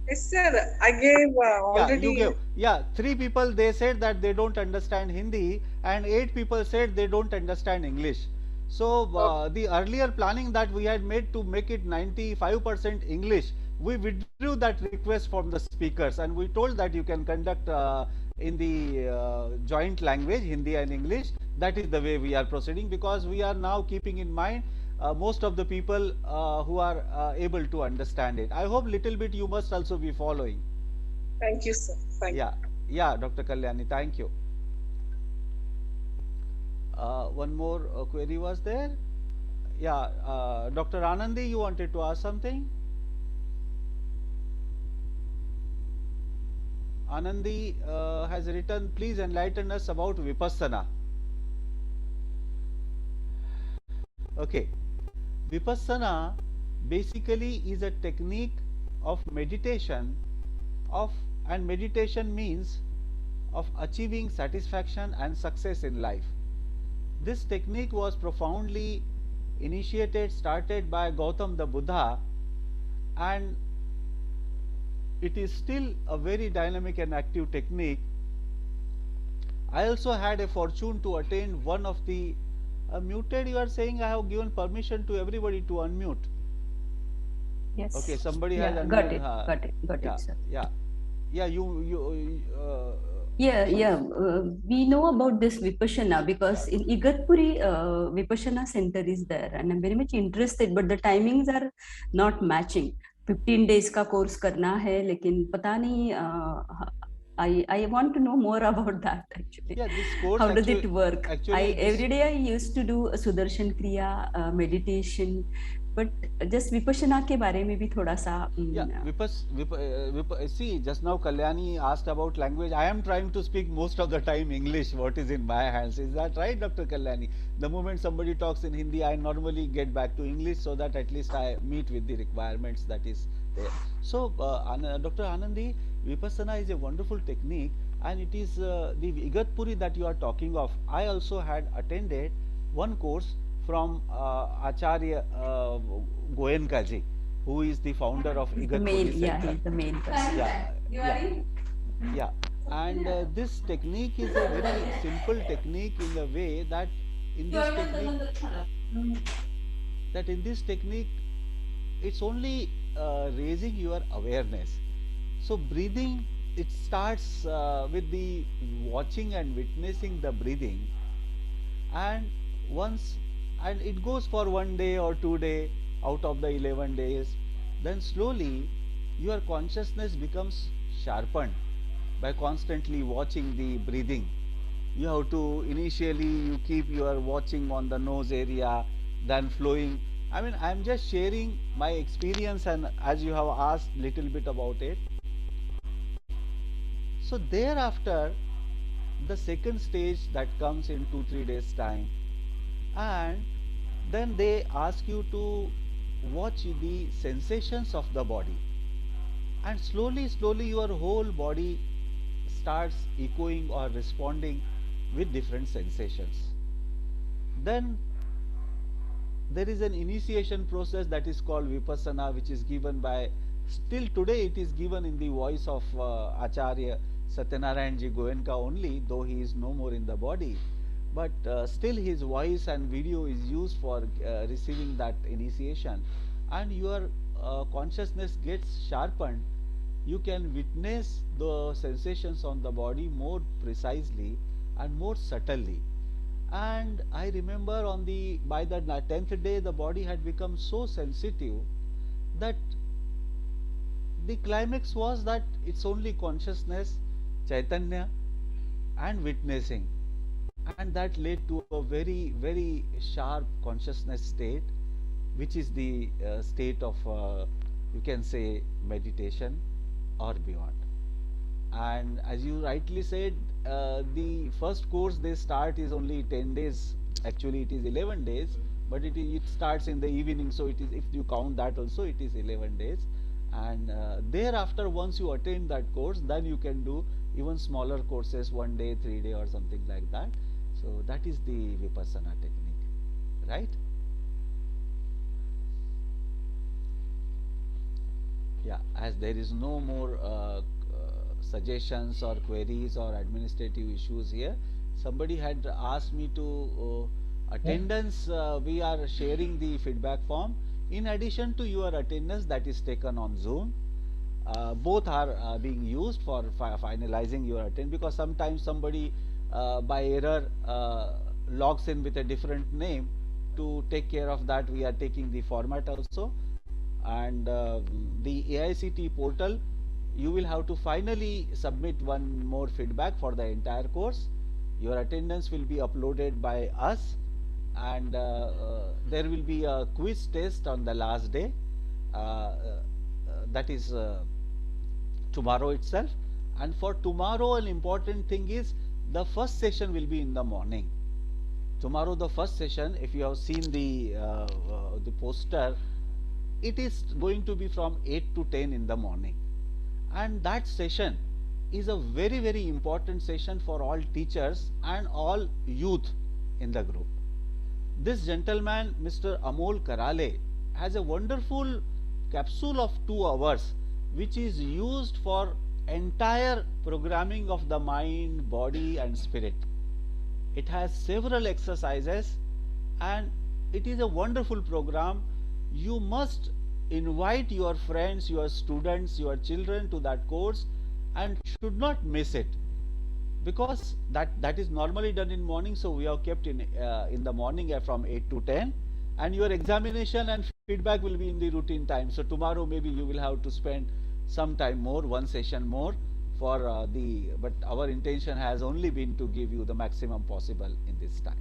Yes, sir. I gave already... Yeah, you gave. Yeah, 3 people, they said that they don't understand Hindi, and 8 people said they don't understand English. So, the earlier planning that we had made to make it 95% English, we withdrew that request from the speakers, and we told that you can conduct in the joint language, Hindi and English. That is the way we are proceeding, because we are now keeping in mind most of the people who are able to understand it. I hope little bit you must also be following. Thank you, sir. Thank you. Yeah, Dr. Kalyani, thank you. One more query was there. Yeah, Dr. Anandi, you wanted to ask something? Anandi has written, please enlighten us about Vipassana. Okay, Vipassana basically is a technique of meditation and meditation means of achieving satisfaction and success in life. This technique was profoundly started by Gautam the Buddha, and it is still a very dynamic and active technique. I also had a fortune to attend one of the muted. You are saying I have given permission to everybody to unmute. Yes. Okay, somebody has unmuted. Got it, sir. Yeah. We know about this Vipassana because in Igatpuri, Vipassana center is there, and I'm very much interested, but the timings are not matching. 15 days का course करना है, लेकिन पता नहीं. I want to know more about that actually. Yeah, this course. How does it work? Actually, every day I used to do a Sudarshan Kriya, meditation, but just Vipassana के बारे में भी थोड़ा सा. Yeah, see, just now Kalyani asked about language. I am trying to speak most of the time English, what is in my hands. Is that right, Dr. Kalyani? The moment somebody talks in Hindi, I normally get back to English so that at least I meet with the requirements that is there. So, Dr. Anandi, Vipassana is a wonderful technique, and it is the Igatpuri that you are talking of. I also had attended one course from Acharya Goenka ji, who is the founder of Igatpuri Center. He's the main person. Yeah. And this technique is a very simple technique in the way that in this technique, it's only raising your awareness. So breathing, it starts with the watching and witnessing the breathing, and it goes for 1 day or 2 days out of the 11 days. Then slowly your consciousness becomes sharpened by constantly watching the breathing. You have to initially you keep your watching on the nose area, then flowing. I mean, I'm just sharing my experience, and as you have asked little bit about it. So thereafter, the second stage that comes in 2-3 days time, and then they ask you to watch the sensations of the body, and slowly your whole body starts echoing or responding with different sensations. Then there is an initiation process that is called Vipassana, which is given by, still today it is given in the voice of Acharya Satyanarayan Ji Goenka only, though he is no more in the body, but still his voice and video is used for receiving that initiation, and your consciousness gets sharpened. You can witness the sensations on the body more precisely and more subtly. And I remember by the 10th day the body had become so sensitive that the climax was that it's only consciousness, Chaitanya, and witnessing, and that led to a very sharp consciousness state, which is the state of you can say meditation or beyond. And as you rightly said, the first course they start is only 10 days. Actually it is 11 days, but it starts in the evening, so it is, if you count that also, it is 11 days. And thereafter, once you attend that course, then you can do even smaller courses, 1 day, 3 day or something like that. So that is the Vipassana technique, right? Yeah, as there is no more suggestions or queries or administrative issues here, somebody had asked me to attendance, we are sharing the feedback form in addition to your attendance that is taken on Zoom. Both are being used for finalizing your attendance, because sometimes somebody by error logs in with a different name. To take care of that, we are taking the format also, and the AICTE portal, you will have to finally submit one more feedback for the entire course. Your attendance will be uploaded by us, and there will be a quiz test on the last day, that is tomorrow itself. And for tomorrow, an important thing is the first session will be in the morning. Tomorrow the first session, if you have seen the poster, it is going to be from 8 to 10 in the morning, and that session is a very important session for all teachers and all youth in the group. This gentleman, Mr. Amol Karale, has a wonderful capsule of 2 hours which is used for entire programming of the mind, body and spirit. It has several exercises and it is a wonderful program. You must invite your friends, your students, your children to that course and should not miss it, because that is normally done in morning, so we have kept in the morning from 8 to 10, and your examination and feedback will be in the routine time. So tomorrow maybe you will have to spend some time more, one session more for but our intention has only been to give you the maximum possible in this time.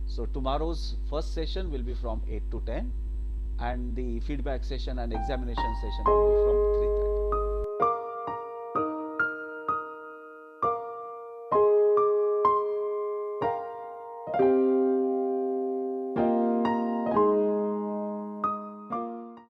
So tomorrow's first session will be from 8 to 10 and the feedback session and examination session will be from 3:30.